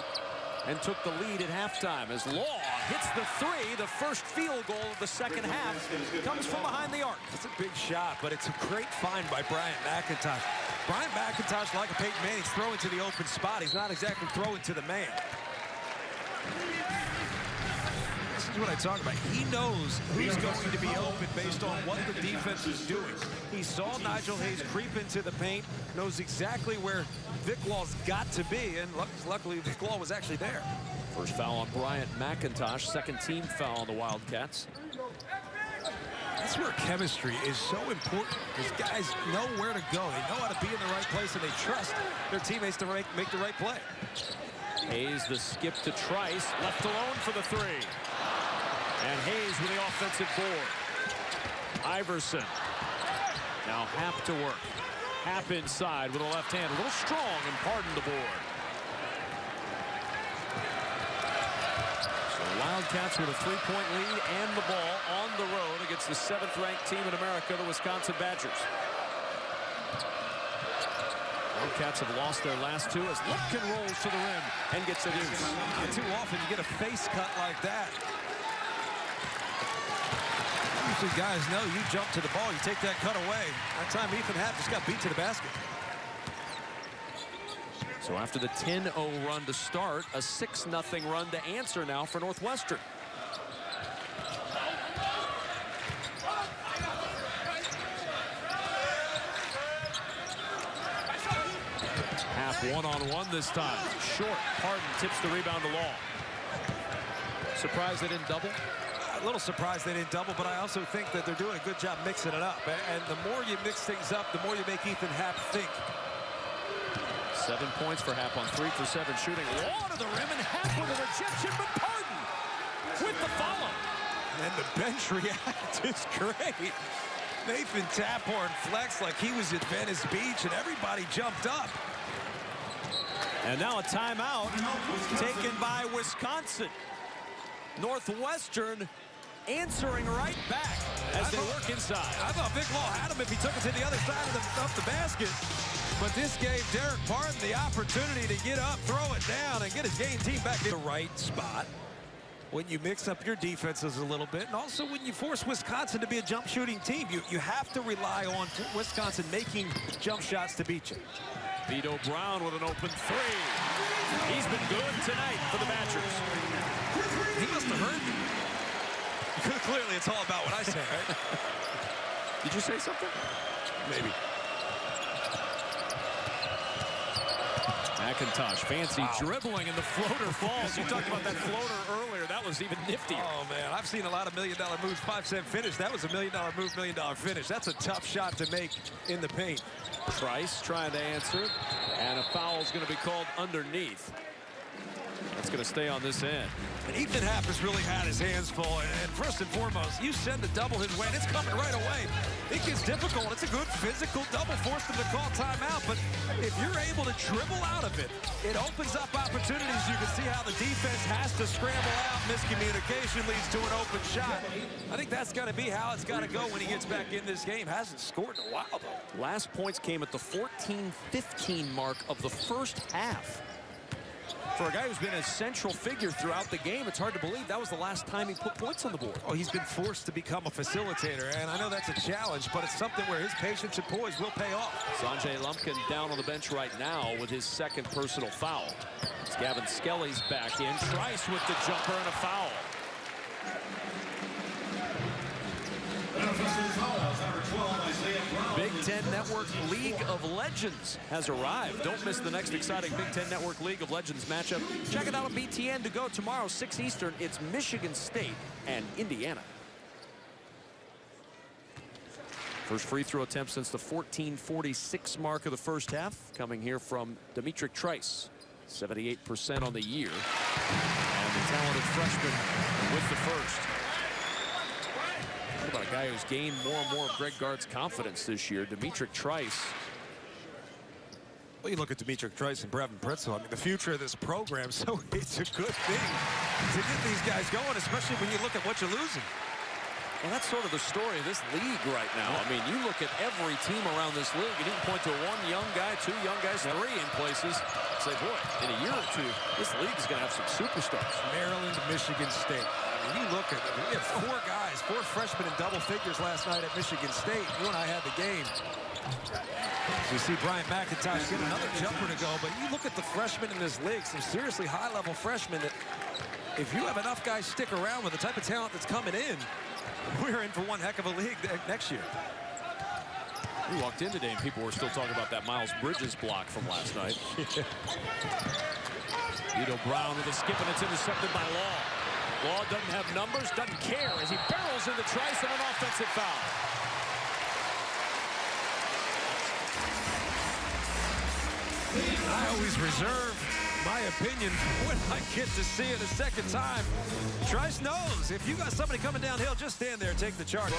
and took the lead at halftime as Law hits the three. The first field goal of the second half comes from behind the arc. It's a big shot, but it's a great find by Bryant McIntosh. Bryant McIntosh, like a Peyton Manning's throwing to the open spot. He's not exactly throwing to the man. This is what I talk about. He knows who's going to be open based on what the defense is doing. He saw Nigel Hayes creep into the paint, knows exactly where Vic Law's got to be, and luckily Vic Law was actually there. First foul on Bryant McIntosh, second team foul on the Wildcats. That's where chemistry is so important. These guys know where to go. They know how to be in the right place, and they trust their teammates to make the right play. Hayes, the skip to Trice, left alone for the three. And Hayes with the offensive board. Iverson. Now Happ to work. Happ inside with a left hand. A little strong and Pardon the board. So the Wildcats with a 3-point lead and the ball on the road against the 7th-ranked team in America, the Wisconsin Badgers. Wildcats have lost their last two as Lumpkin rolls to the rim and gets a deuce. Not too often you get a face cut like that. Usually guys know you jump to the ball, you take that cut away. That time Ethan Happ just got beat to the basket. So after the 10-0 run to start, a 6-0 run to answer now for Northwestern. Happ one-on-one this time. Short. Pardon tips the rebound to Law. Surprised they didn't double? A little surprised they didn't double, but I also think that they're doing a good job mixing it up. And the more you mix things up, the more you make Ethan Happ think. 7 points for Happ on 3 for 7 shooting. Law to the rim and Happ with a rejection, but Pardon with the follow. And the bench react is great. Nathan Taphorn flexed like he was at Venice Beach, and everybody jumped up. And now a timeout taken by Wisconsin. Northwestern answering right back as they work inside. I thought Big Law had him if he took it to the other side of the basket. But this gave Derek Barton the opportunity to get up, throw it down, and get his game team back in the right spot. When you mix up your defenses a little bit, and also when you force Wisconsin to be a jump shooting team, you have to rely on Wisconsin making jump shots to beat you. Vito Brown with an open three. He's been good tonight for the Badgers. He must have heard me. Clearly, it's all about what I say, right? Did you say something? Maybe. McIntosh, fancy dribbling, and the floater falls. You talked about that floater earlier. That was even nifty. Oh, man, I've seen a lot of million-dollar moves, 5-cent finish. That was a million-dollar move, million-dollar finish. That's a tough shot to make in the paint. Trice trying to answer, and a foul is going to be called underneath. That's going to stay on this end. And Ethan Happ has really had his hands full. And first and foremost, you send a double his way, and it's coming right away. It gets difficult. It's a good physical double, forced him to call timeout. But if you're able to dribble out of it, it opens up opportunities. You can see how the defense has to scramble out. Miscommunication leads to an open shot. I think that's got to be how it's got to go when he gets back in this game. Hasn't scored in a while, though. Last points came at the 14-15 mark of the first half. For a guy who's been a central figure throughout the game, it's hard to believe that was the last time he put points on the board. Oh, he's been forced to become a facilitator, and I know that's a challenge, but it's something where his patience and poise will pay off. Sanjay Lumpkin down on the bench right now with his second personal foul. It's Gavin Skelly's back in. Trice with the jumper and a foul. Big Ten Network League of Legends has arrived. Don't miss the next exciting Big Ten Network League of Legends matchup. Check it out on BTN to go tomorrow, 6 Eastern. It's Michigan State and Indiana. First free throw attempt since the 14:46 mark of the first half, coming here from Demetric Trice. 78% on the year. And the talented freshman with the first. Talk about a guy who's gained more and more of Greg Gard's confidence this year, Demetric Trice. Well, you look at Demetric Trice and Brevin Pretzel. I mean, the future of this program, so it's a good thing to get these guys going, especially when you look at what you're losing. And that's sort of the story of this league right now. I mean, you look at every team around this league, and you can point to one young guy, two young guys, three in places. Say, boy, in a year or two, this league is going to have some superstars. Maryland, Michigan State. I mean, you look at it. We have four guys, four freshmen in double figures last night at Michigan State. You and I had the game. You see Brian McIntosh get another jumper to go, but you look at the freshmen in this league, some seriously high-level freshmen that if you have enough guys stick around with the type of talent that's coming in, we're in for one heck of a league next year. We walked in today and people were still talking about that Miles Bridges block from last night. Vito Brown with a skip, and it's intercepted by Law. Law doesn't have numbers, doesn't care as he barrels into Trice and an offensive foul. I always reserve my opinion when I get to see it a second time. Trice knows if you got somebody coming downhill, just stand there and take the charge.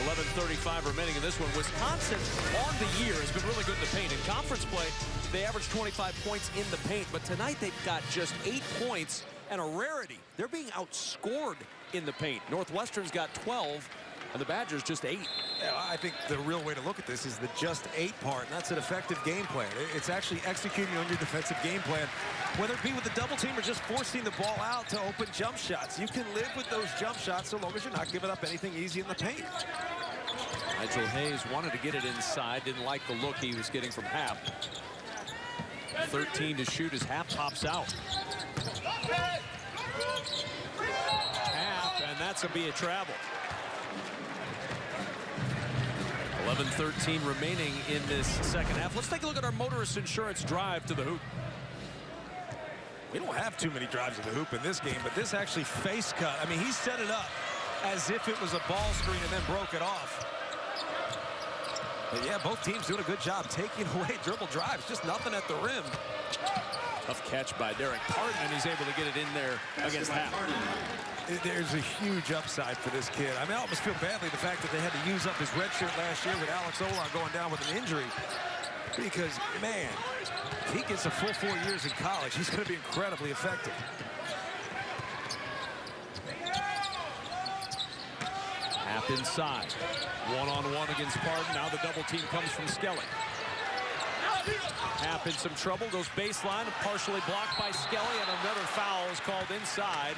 11:35 remaining in this one. Wisconsin on the year has been really good in the paint. In conference play, they averaged 25 points in the paint, but tonight they've got just 8 points and a rarity. They're being outscored in the paint. Northwestern's got 12, and the Badgers just 8. Yeah, I think the real way to look at this is the just 8 part, and that's an effective game plan. It's actually executing on your defensive game plan, whether it be with the double team or just forcing the ball out to open jump shots. You can live with those jump shots so long as you're not giving up anything easy in the paint. Nigel Hayes wanted to get it inside, didn't like the look he was getting from Happ. 13 to shoot as Happ pops out. Happ, and that's be a travel. 11:13 remaining in this second half. Let's take a look at our Motorist Insurance drive to the hoop. We don't have too many drives to the hoop in this game, but this actually face cut. I mean, he set it up as if it was a ball screen and then broke it off. But yeah, both teams doing a good job taking away dribble drives. Just nothing at the rim. Tough catch by Derek Parton, and he's able to get it in there against Happ. There's a huge upside for this kid. I mean, I almost feel badly the fact that they had to use up his red shirt last year with Alex Olon going down with an injury. Because, man, if he gets a full 4 years in college, he's going to be incredibly effective. Hap inside. One-on-one against Pardon. Now the double team comes from Skelly. Hap in some trouble, goes baseline, partially blocked by Skelly, and another foul is called inside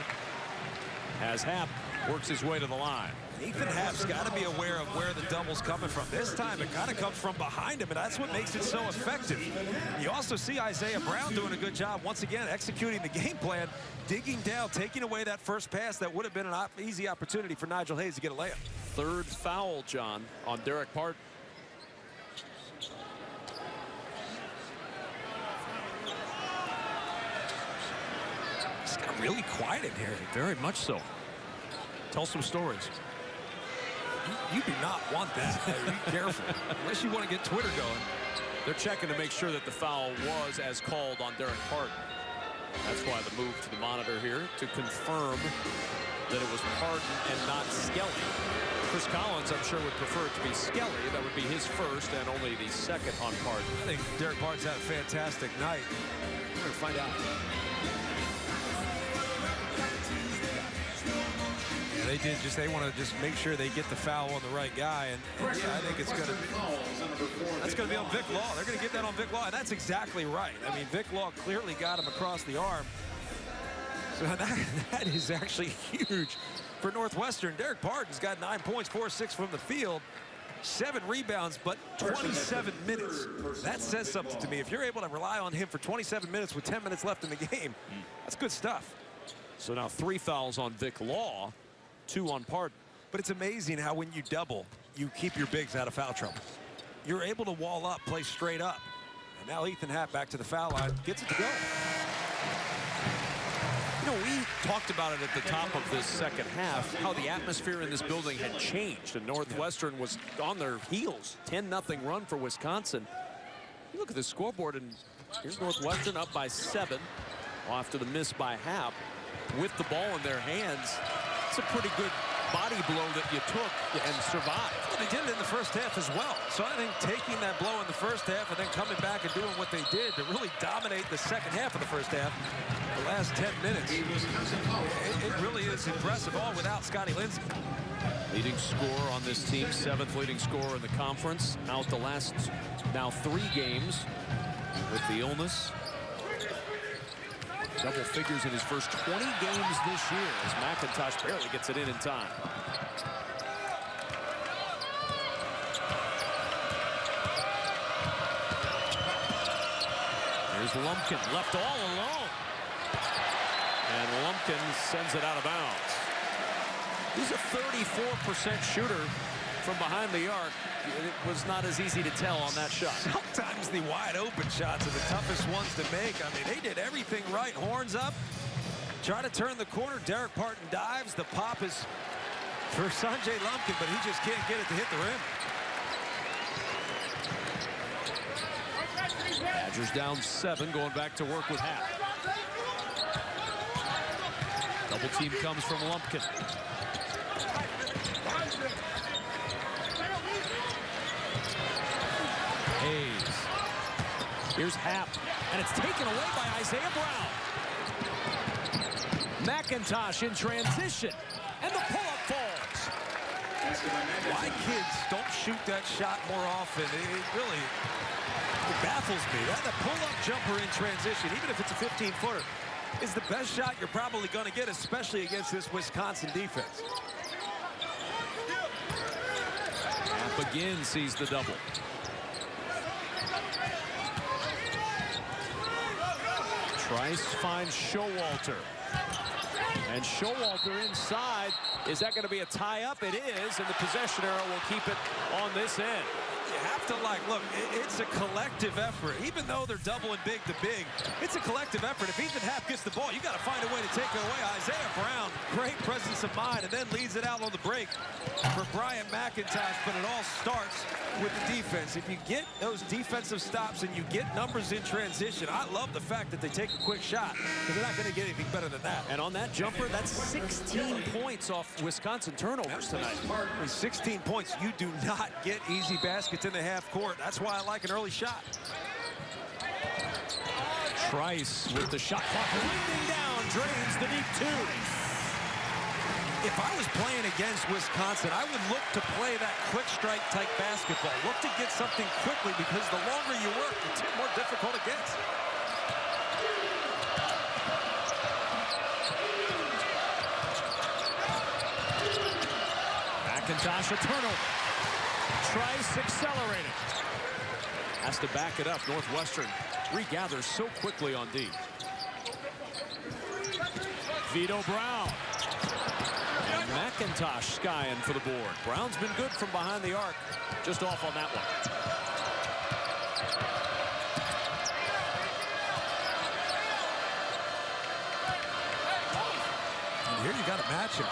as Hap works his way to the line. Ethan Hap's got to be aware of where the double's coming from. This time it kind of comes from behind him, and that's what makes it so effective. You also see Isaiah Brown doing a good job once again executing the game plan, digging down, taking away that first pass that would have been an easy opportunity for Nigel Hayes to get a layup. Third foul, John, on Derek Pardon. It's got really quiet in here. Very much so. Tell some stories. You do not want that. Be careful. Unless you want to get Twitter going. They're checking to make sure that the foul was as called on Derek Pardon. That's why the move to the monitor here to confirm that it was Pardon and not Skelly. Chris Collins, I'm sure, would prefer it to be Skelly. That would be his first and only the second on Pardon. I think Derek Pardon's had a fantastic night. We're going to find out. They want to just make sure they get the foul on the right guy, and yeah, I think it's going to be on Vic Law. They're going to get that on Vic Law, and that's exactly right. I mean, Vic Law clearly got him across the arm. So that is actually huge for Northwestern. Derek Pardon's got 9 points, 4-6 from the field, 7 rebounds, but 27 minutes. That says something to me. If you're able to rely on him for 27 minutes with 10 minutes left in the game, that's good stuff. So now 3 fouls on Vic Law, 2 on Pardon. But it's amazing how when you double, you keep your bigs out of foul trouble. You're able to wall up, play straight up. And now Ethan Hap back to the foul line, gets it to go. You know, we talked about it at the top of this second half, how the atmosphere in this building had changed, and Northwestern was on their heels. 10-0 run for Wisconsin. You look at the scoreboard, and here's Northwestern up by 7 after the miss by Hap. With the ball in their hands, it's a pretty good body blow that you took and survived. Well, they did it in the first half as well. So I think taking that blow in the first half and then coming back and doing what they did to really dominate the second half of the first half, the last 10 minutes, it really is impressive, all without Scotty Lindsey. Leading scorer on this team, 7th leading scorer in the conference. Out the last now 3 games with the illness. Double figures in his first 20 games this year as McIntosh barely gets it in time. Here's Lumpkin, left all alone. And Lumpkin sends it out of bounds. He's a 34% shooter from behind the arc. It was not as easy to tell on that shot. Sometimes the wide open shots are the toughest ones to make. I mean, they did everything right. Horns up. Try to turn the corner. Derek Pardon dives. The pop is for Sanjay Lumpkin, but he just can't get it to hit the rim. Badgers down 7, going back to work with Hap. Double team comes from Lumpkin. Hayes. Here's Hap, and it's taken away by Isaiah Brown. McIntosh in transition, and the pull-up falls. Why kids don't shoot that shot more often? It really baffles me. The pull-up jumper in transition, even if it's a 15-footer, is the best shot you're probably going to get, especially against this Wisconsin defense. Hap again sees the double. Trice finds Showalter. And Showalter inside. Is that going to be a tie-up? It is, and the possession arrow will keep it on this end. You have to, look, it's a collective effort. Even though they're doubling big to big, it's a collective effort. If Ethan Hap gets the ball, you got to find a way to take it away. Isaiah Brown, great presence of mind, and then leads it out on the break for Brian McIntosh, but it all starts with the defense. If you get those defensive stops and you get numbers in transition, I love the fact that they take a quick shot, because they're not going to get anything better than that. And on that jumper, that's 16 points off Wisconsin turnovers tonight. 16 points. You do not get easy baskets in the half court. That's why I like an early shot. Trice with the shot clock winding down, drains the deep 2. If I was playing against Wisconsin, I would look to play that quick strike type basketball. Look to get something quickly because the longer you work, it's more difficult against. McIntosh, a turnover. Trice accelerating. Has to back it up. Northwestern regathers so quickly on D. Vito Brown. And McIntosh skying for the board. Brown's been good from behind the arc. Just off on that one. And here you got to match him.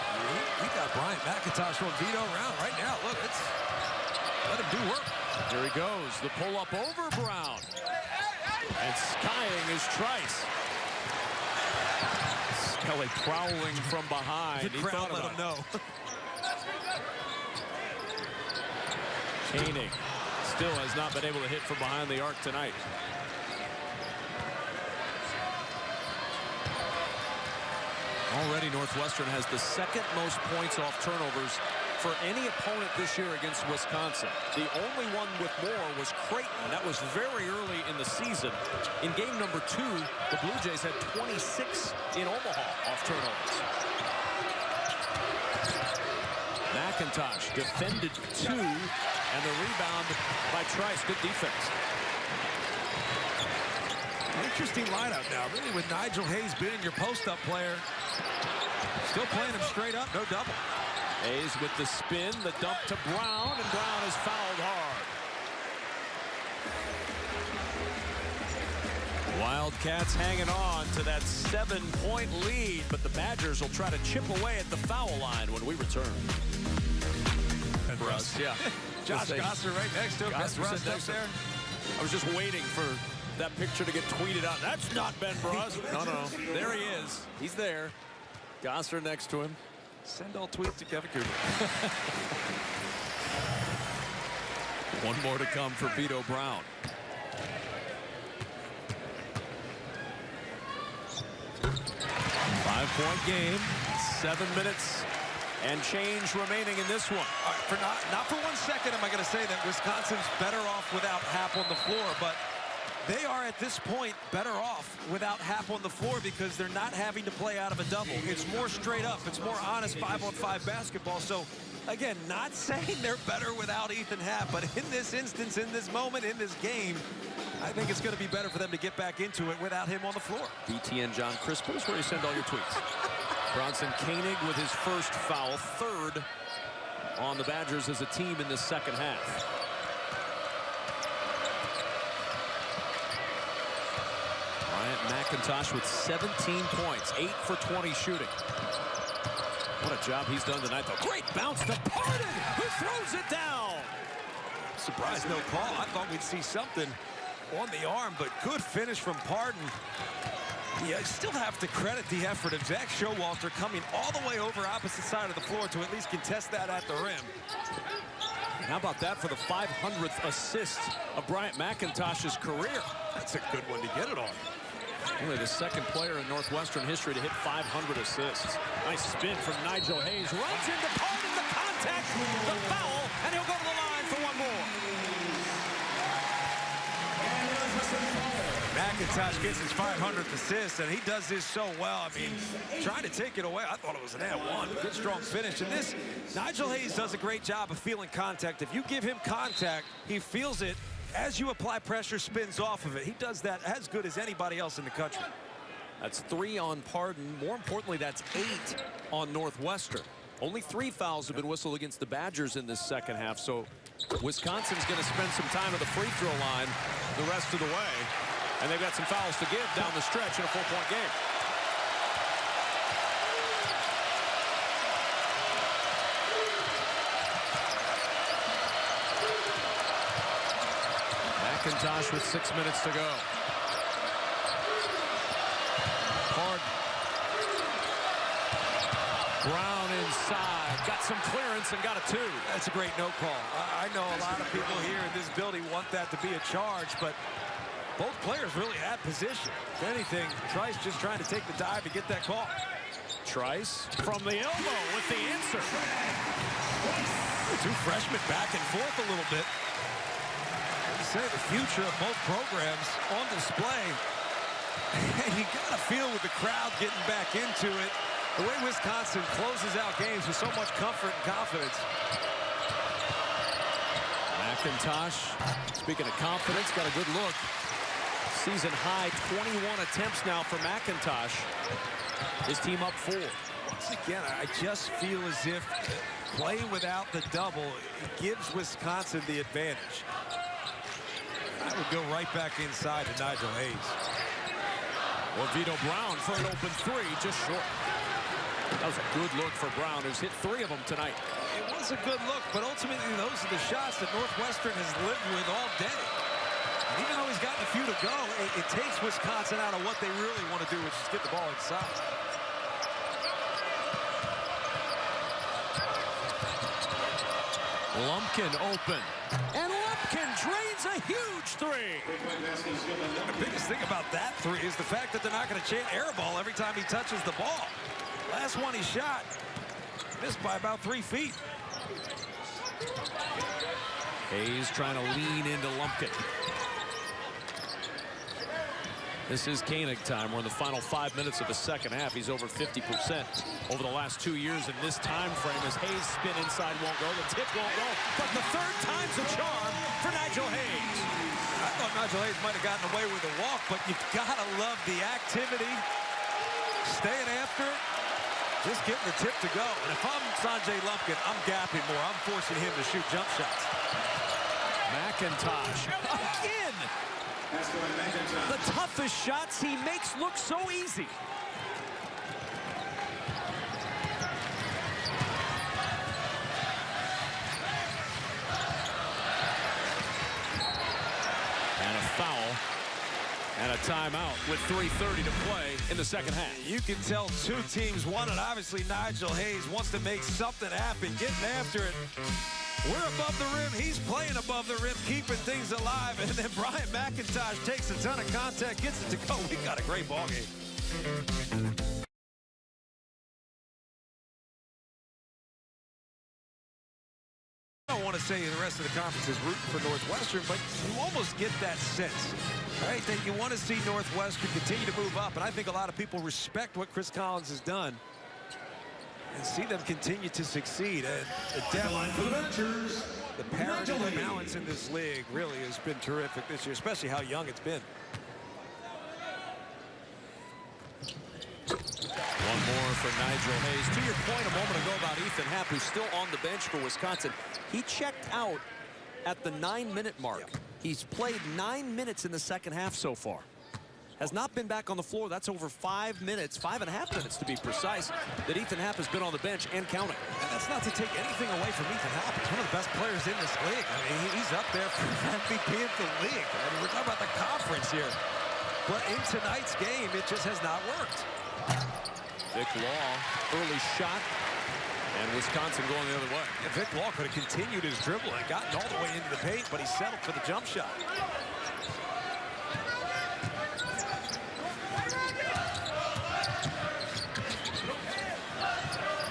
You got Bryant McIntosh on Vito around right now. Look, let him do work. Here he goes. The pull up over Brown. And skying is Trice. Skelly prowling from behind. The crowd let him know. Koenig still has not been able to hit from behind the arc tonight. Already Northwestern has the second most points off turnovers for any opponent this year against Wisconsin. The only one with more was Creighton. That was very early in the season. In game number 2, the Blue Jays had 26 in Omaha off turnovers. McIntosh defended 2, and the rebound by Trice. Good defense. Interesting lineup now, really, with Nigel Hayes being your post-up player. Still playing him straight up, no double. Hayes with the spin, the dump to Brown, and Brown is fouled hard. Wildcats hanging on to that 7-point lead, but the Badgers will try to chip away at the foul line when we return. And Russ, yeah. Josh Gosser right next to him. Gosser Russ up there. I was just waiting for that picture to get tweeted out. That's not Ben Bruss. No. There he is. He's there. Gosser next to him. Send all tweets to Kevin Cooper. One more to come for Vito Brown. 5-point game. 7 minutes and change remaining in this one. All right, for not for 1 second am I going to say that Wisconsin's better off without Happ on the floor, but they are at this point better off without Happ on the floor because they're not having to play out of a double. It's more straight up. It's more honest 5-on-5 basketball. So, again, not saying they're better without Ethan Happ, but in this instance, in this moment, in this game, I think it's going to be better for them to get back into it without him on the floor. BTN John Crispin is where you send all your tweets. Bronson Koenig with his first foul, 3rd on the Badgers as a team in this second half. McIntosh with 17 points, 8 for 20 shooting. What a job he's done tonight, though. Great bounce to Pardon, who throws it down. Surprised no call. I thought we'd see something on the arm, but good finish from Pardon. You still have to credit the effort of Zach Showalter coming all the way over opposite side of the floor to at least contest that at the rim. And how about that for the 500th assist of Bryant McIntosh's career? That's a good one to get it on. Only the second player in Northwestern history to hit 500 assists. Nice spin from Nigel Hayes. Runs into Pardon, the contact, the foul, and he'll go to the line for one more. McIntosh gets his 500th assist, and he does this so well. I mean, trying to take it away, I thought it was an and-one. Good, strong finish. And this, Nigel Hayes does a great job of feeling contact. If you give him contact, he feels it. As you apply pressure, spins off of it. He does that as good as anybody else in the country. That's 3 on Pardon. More importantly, that's 8 on Northwestern. Only 3 fouls have been whistled against the Badgers in this second half, so Wisconsin's going to spend some time at the free throw line the rest of the way. And they've got some fouls to give down the stretch in a 4-point game. McIntosh with 6 minutes to go. Pardon. Brown inside. Got some clearance and got a 2. That's a great no call. I know a lot of people here in this building want that to be a charge, but both players really had position. If anything, Trice just trying to take the dive to get that call. Trice from the elbow with the answer. Two freshmen back and forth a little bit. You say the future of both programs on display. And you got to feel with the crowd getting back into it. The way Wisconsin closes out games with so much comfort and confidence. McIntosh, speaking of confidence, got a good look. Season high 21 attempts now for McIntosh. His team up 4. Once again, I just feel as if playing without the double gives Wisconsin the advantage. I would go right back inside to Nigel Hayes. Or Vito Brown for an open 3, just short. That was a good look for Brown, who's hit 3 of them tonight. It was a good look, but ultimately those are the shots that Northwestern has lived with all day. And even though he's gotten a few to go, it takes Wisconsin out of what they really want to do, which is get the ball inside. Lumpkin open. And Lumpkin drains a huge 3. The biggest thing about that 3 is the fact that they're not going to chant air ball every time he touches the ball. Last one he shot, missed by about 3 feet. Hayes trying to lean into Lumpkin. This is Koenig time. We're in the final 5 minutes of the second half. He's over 50% over the last 2 years in this time frame as Hayes spin inside won't go. The tip won't go. But the third time's a charm for Nigel Hayes. I thought Nigel Hayes might have gotten away with a walk, but you've got to love the activity. Staying after it. Just getting the tip to go. And if I'm Sanjay Lumpkin, I'm gapping more. I'm forcing him to shoot jump shots. McIntosh again. The toughest shots he makes look so easy. And a foul. And a timeout with 3:30 to play in the second half. You can tell 2 teams won it. Obviously, Nigel Hayes wants to make something happen, getting after it. We're above the rim. He's playing above the rim, keeping things alive. And then Brian McIntosh takes a ton of contact, gets it to go. We got a great ball game. I don't want to say the rest of the conference is rooting for Northwestern, but you almost get that sense, right? That you want to see Northwestern continue to move up. And I think a lot of people respect what Chris Collins has done and see them continue to succeed. And the depth, the parity, the balance in this league really has been terrific this year, especially how young it's been. One more for Nigel Hayes. To your point a moment ago about Ethan Happ, who's still on the bench for Wisconsin, he checked out at the 9-minute mark. Yeah. He's played 9 minutes in the second half so far. Has not been back on the floor. That's over 5 minutes, 5.5 minutes to be precise, that Ethan Happ has been on the bench and counting. And that's not to take anything away from Ethan Happ. He's one of the best players in this league. I mean, he's up there for MVP of the league. I mean, we're talking about the conference here. But in tonight's game, it just has not worked. Vic Law, early shot, and Wisconsin going the other way. Yeah, Vic Law could have continued his dribble and gotten all the way into the paint, but he settled for the jump shot.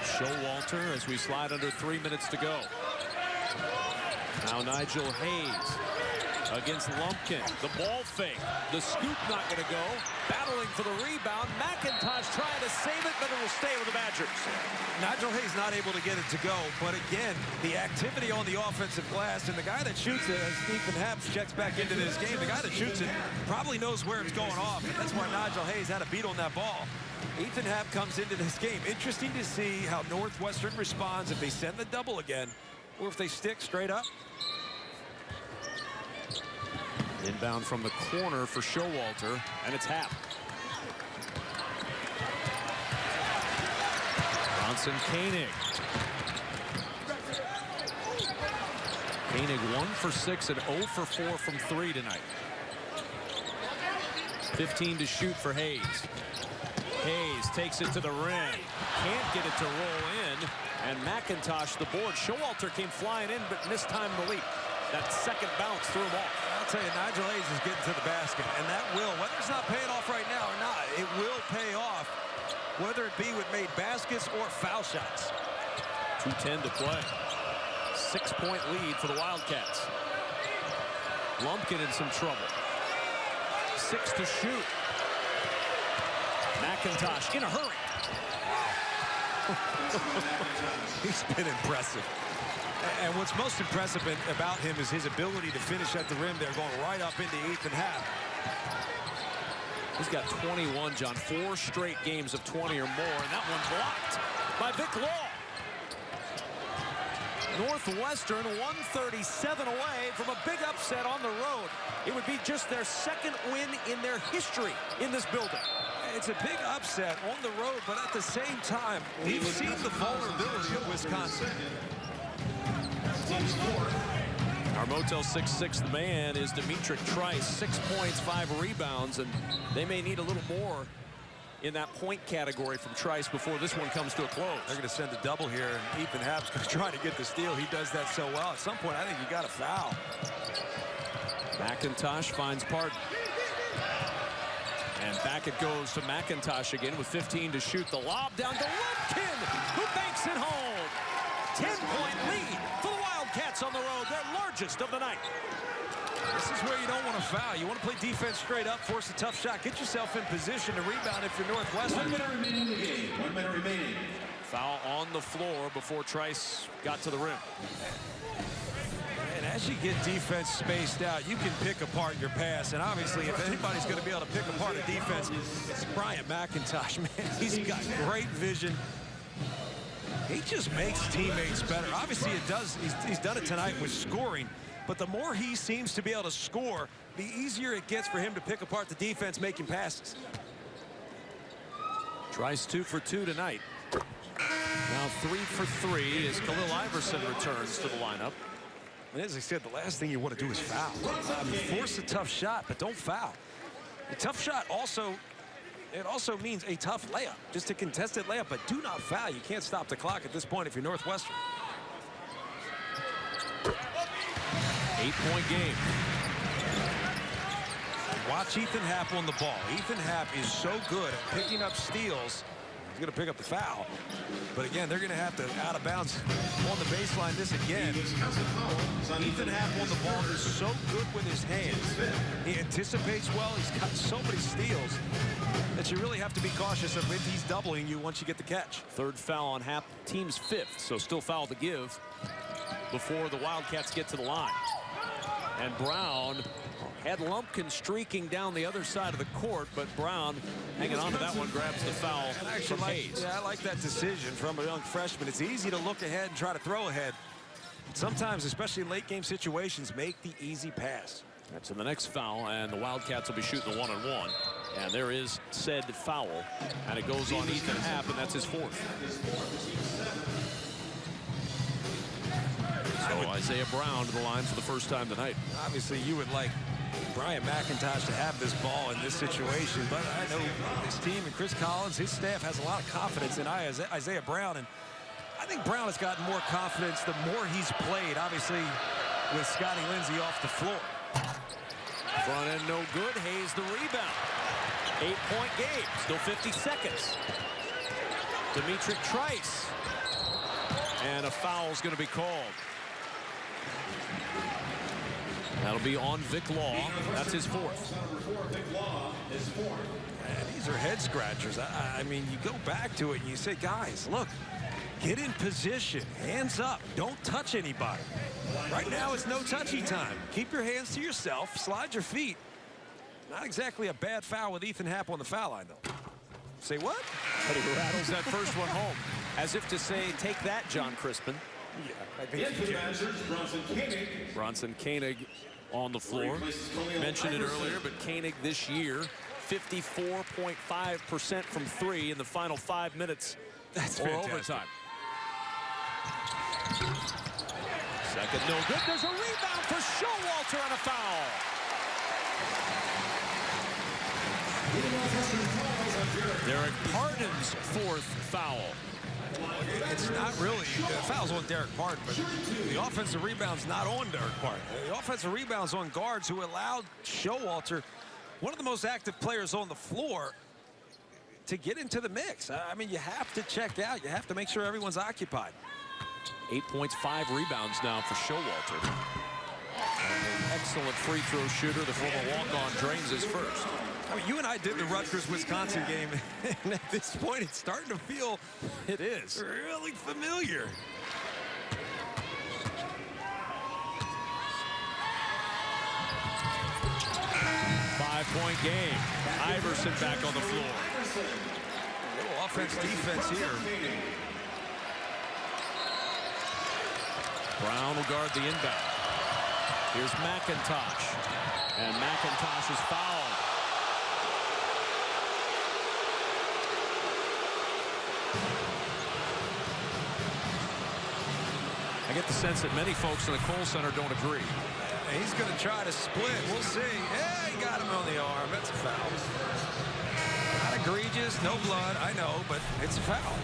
Showalter as we slide under 3 minutes to go. Now Nigel Hayes against Lumpkin. The ball fake. The scoop not going to go. Battling for the rebound. McIntosh trying to save it, but it will stay with the Badgers. Nigel Hayes not able to get it to go, but again, the activity on the offensive glass, and the guy that shoots it, as Ethan Happ checks back into this game, the guy that shoots it probably knows where it's going off, and that's why Nigel Hayes had a beat on that ball. Ethan Happ comes into this game. Interesting to see how Northwestern responds if they send the double again, or if they stick straight up. Inbound from the corner for Showalter, and it's Happ. Bronson Koenig. Koenig 1 for 6 and 0 for 4 from 3 tonight. 15 to shoot for Hayes. Hayes takes it to the rim. Can't get it to roll in. And McIntosh the board. Showalter came flying in, but mistimed the leap. That second bounce threw him off. I'll tell you, Nigel Hayes is getting to the basket, and that will, whether it's not paying off right now or not, it will pay off whether it be with made baskets or foul shots. 2:10 to play. 6-point lead for the Wildcats. Lumpkin in some trouble. 6 to shoot. McIntosh in a hurry. He's been impressive. And what's most impressive about him is his ability to finish at the rim. They're going right up into Ethan Happ. He's got 21, John. 4 straight games of 20 or more, and that one blocked by Vic Law. Northwestern 137 away from a big upset on the road. It would be just their second win in their history in this building. It's a big upset on the road, but at the same time, we've seen the vulnerability of Wisconsin. Our Motel 6-6 man is Demetric Trice. 6 points, 5 rebounds, and they may need a little more in that point category from Trice before this one comes to a close. They're going to send a double here, and Ethan Happ's going to try to get the steal. He does that so well. At some point, I think you got to foul. McIntosh finds Pardon. And back it goes to McIntosh again with 15 to shoot. The lob down to Lumpkin, who banks it home. 10-point lead for the Wildcats on the road, their largest of the night. This is where you don't want to foul. You want to play defense straight up, force a tough shot, get yourself in position to rebound if you're Northwestern. 1 minute remaining in the game. 1 minute remaining. Foul on the floor before Trice got to the rim. And as you get defense spaced out, you can pick apart your pass. And obviously, if anybody's going to be able to pick apart a defense, it's Brian McIntosh. Man, he's got great vision. He just makes teammates better. Obviously, it does. He's done it tonight with scoring. But the more he seems to be able to score, the easier it gets for him to pick apart the defense making passes. Trice 2 for 2 tonight. Now 3 for 3 as Khalil Iverson returns to the lineup. And as I said, the last thing you want to do is foul. I mean, force a tough shot, but don't foul. A tough shot also means a tough layup. Just a contested layup, but do not foul. You can't stop the clock at this point if you're Northwestern. 8-point game. Watch Ethan Happ on the ball. Ethan Happ is so good at picking up steals. He's going to pick up the foul. But again, they're going to have to out of bounds on the baseline this again. Ethan Happ on the ball is so good with his hands. He anticipates well. He's got so many steals that you really have to be cautious of if he's doubling you once you get the catch. Third foul on Happ, team's 5th, so still foul to give before the Wildcats get to the line. And Brown had Lumpkin streaking down the other side of the court, but Brown hanging on to that one, grabs the foul from Hayes. Yeah, I like that decision from a young freshman. It's easy to look ahead and try to throw ahead. Sometimes, especially in late game situations, make the easy pass. That's in the next foul, and the Wildcats will be shooting the 1-on-1. And there is said foul, and it goes on Ethan Happ, and that's his 4th. So Isaiah Brown to the line for the first time tonight. Obviously, you would like Brian McIntosh to have this ball in this situation, but I know this team and Chris Collins, his staff has a lot of confidence in Isaiah Brown, and I think Brown has gotten more confidence the more he's played, obviously, with Scotty Lindsey off the floor. Front end no good. Hayes the rebound. 8-point game. Still 50 seconds. Demetric Trice. And a foul's going to be called. That'll be on Vic Law. That's his 4th. And these are head scratchers. I mean, you go back to it and you say, guys, look, get in position. Hands up. Don't touch anybody. Right now, it's no touchy time. Keep your hands to yourself. Slide your feet. Not exactly a bad foul with Ethan Happ on the foul line, though. Say what? But he rattles that first one home. As if to say, take that, John Crispin. Yeah, I think he did. Bronson Koenig on the floor. Mentioned it earlier, but Koenig this year, 54.5% from 3 in the final 5 minutes. That's or fantastic. overtime. Second, no good. There's a rebound for Showalter and a foul. Derek Pardon's 4th foul. It's not really. The foul's on Derek Pardon, but the offensive rebound's not on Derek Pardon. The offensive rebound's on guards who allowed Showalter, one of the most active players on the floor, to get into the mix. I mean, you have to check out. You have to make sure everyone's occupied. 8 points, 5 rebounds now for Showalter. An excellent free throw shooter. The former walk-on drains his first. I mean, you and I did the Rutgers-Wisconsin game, and at this point, it's starting to feel It is. really familiar. Five-point game. Iverson back on the floor. A little offense-defense here. Brown will guard the inbound. Here's McIntosh. And McIntosh is fouled. I get the sense that many folks in the Kohl Center don't agree. He's going to try to split. We'll see. Yeah, he got him on the arm. That's a foul. Not egregious, no blood, I know, but it's a foul.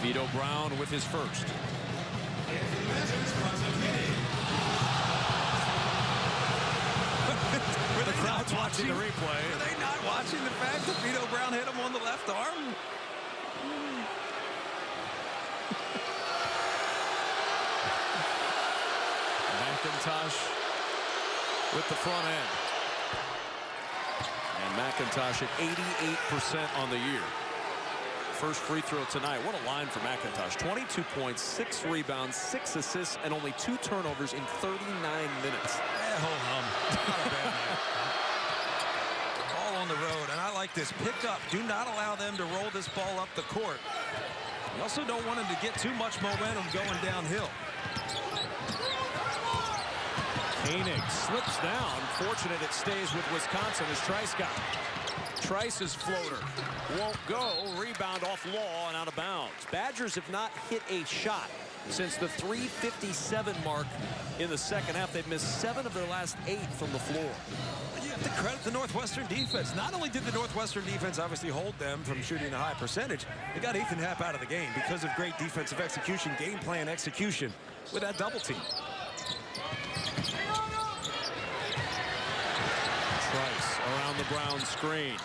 Vito Brown with his first. The crowd's watching the replay. Are they not watching the fact that Vito Brown hit him on the left arm? McIntosh with the front end. And McIntosh at 88% on the year. First free throw tonight. What a line for McIntosh. 22 points, 6 rebounds, 6 assists, and only 2 turnovers in 39 minutes. Ho-hum. Not a bad night. All on the road, and I like this. Pick up. Do not allow them to roll this ball up the court. You also don't want them to get too much momentum going downhill. Koenig slips down. Fortunate it stays with Wisconsin as Trice got it. Trice's floater won't go. Rebound off Law and out of bounds. Badgers have not hit a shot since the 3:57 mark in the second half. They've missed 7 of their last 8 from the floor. You have to credit the Northwestern defense. Not only did the Northwestern defense obviously hold them from shooting a high percentage, they got Ethan Happ out of the game because of great defensive execution, game plan execution with that double team. Trice around the Brown screen.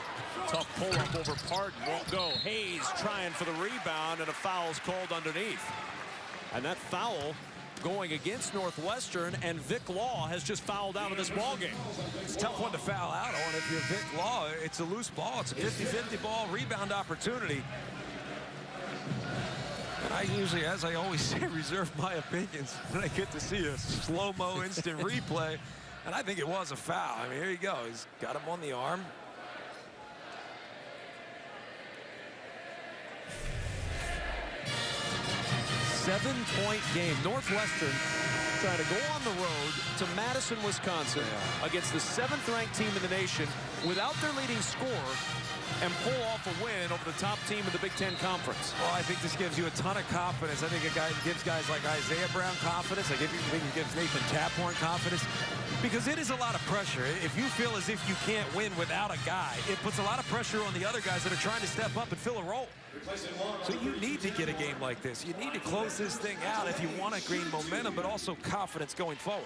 Tough pull-up over Pardon. Won't go. Hayes trying for the rebound, and a foul's called underneath. And that foul going against Northwestern, and Vic Law has just fouled out of this ballgame. It's a tough one to foul out on. If you're Vic Law, it's a loose ball. It's a 50-50 ball rebound opportunity. And I usually, as I always say, reserve my opinions when I get to see a slow-mo instant replay. And I think it was a foul. I mean, here you go. He's got him on the arm. Seven-point game. Northwestern trying to go on the road to Madison, Wisconsin against the 7th-ranked team in the nation without their leading scorer and pull off a win over the top team of the Big Ten Conference. Well, I think this gives you a ton of confidence. I think it gives guys like Isaiah Brown confidence. I think it gives Nathan Taphorn confidence because it is a lot of pressure. If you feel as if you can't win without a guy, it puts a lot of pressure on the other guys that are trying to step up and fill a role. So you need to get a game like this. You need to close this thing out if you want to gain momentum, but also confidence going forward.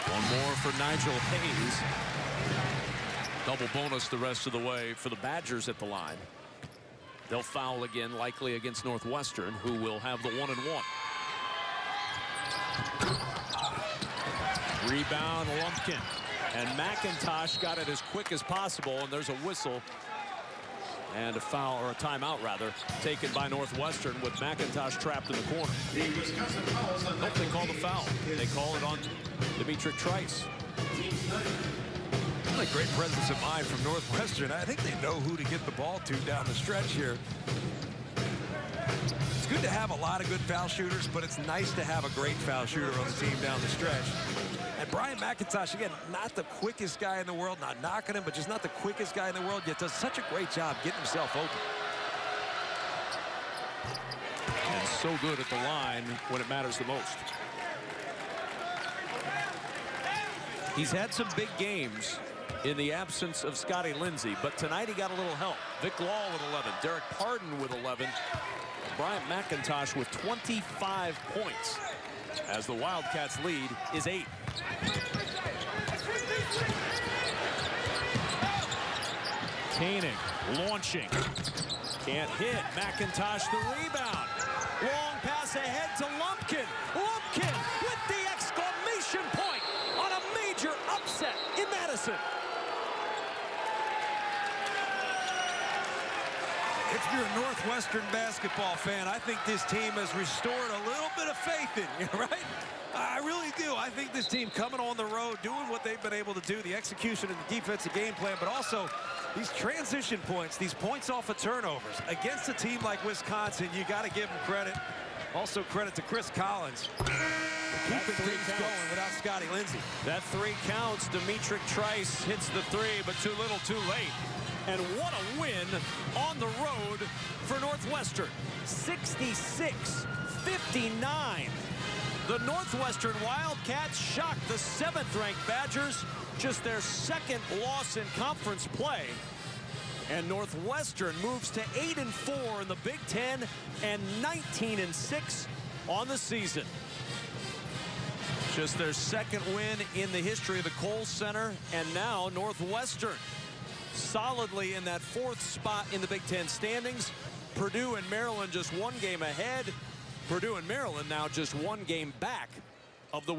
One more for Nigel Hayes. Double bonus the rest of the way for the Badgers at the line. They'll foul again, likely against Northwestern, who will have the 1-and-1. Rebound, Lumpkin. And McIntosh got it as quick as possible, and there's a whistle. And a foul, or a timeout rather, taken by Northwestern with McIntosh trapped in the corner. Nope, they call the foul. They call it on Dimitri Trice. Like great presence of mind from Northwestern. I think they know who to get the ball to down the stretch here. It's good to have a lot of good foul shooters, but it's nice to have a great foul shooter on the team down the stretch. And Brian McIntosh, again, not the quickest guy in the world, not knocking him, but just not the quickest guy in the world, yet does such a great job getting himself open. And so good at the line when it matters the most. He's had some big games in the absence of Scotty Lindsey, but tonight he got a little help. Vic Law with 11, Derek Pardon with 11, Bryant McIntosh with 25 points as the Wildcats lead is 8. Koenig launching. Can't hit. McIntosh the rebound. Long pass ahead to Lumpkin. Lumpkin with the exclamation point on a major upset in Madison. If you're a Northwestern basketball fan, I think this team has restored a little bit of faith in you, right? I really do. I think this team coming on the road, doing what they've been able to do, the execution of the defensive game plan, but also these transition points, these points off of turnovers. Against a team like Wisconsin, you got to give them credit. Also credit to Chris Collins. Keeping things going without Scotty Lindsey. That 3 counts. Dimitri Trice hits the 3, but too little, too late. And what a win on the road for Northwestern. 66-59. The Northwestern Wildcats shocked the 7th-ranked Badgers. Just their 2nd loss in conference play. And Northwestern moves to 8-4 in the Big Ten and 19-6 on the season. Just their 2nd win in the history of the Kohl Center. And now Northwestern solidly in that 4th spot in the Big Ten standings. Purdue and Maryland just 1 game ahead. Purdue and Maryland now just 1 game back of the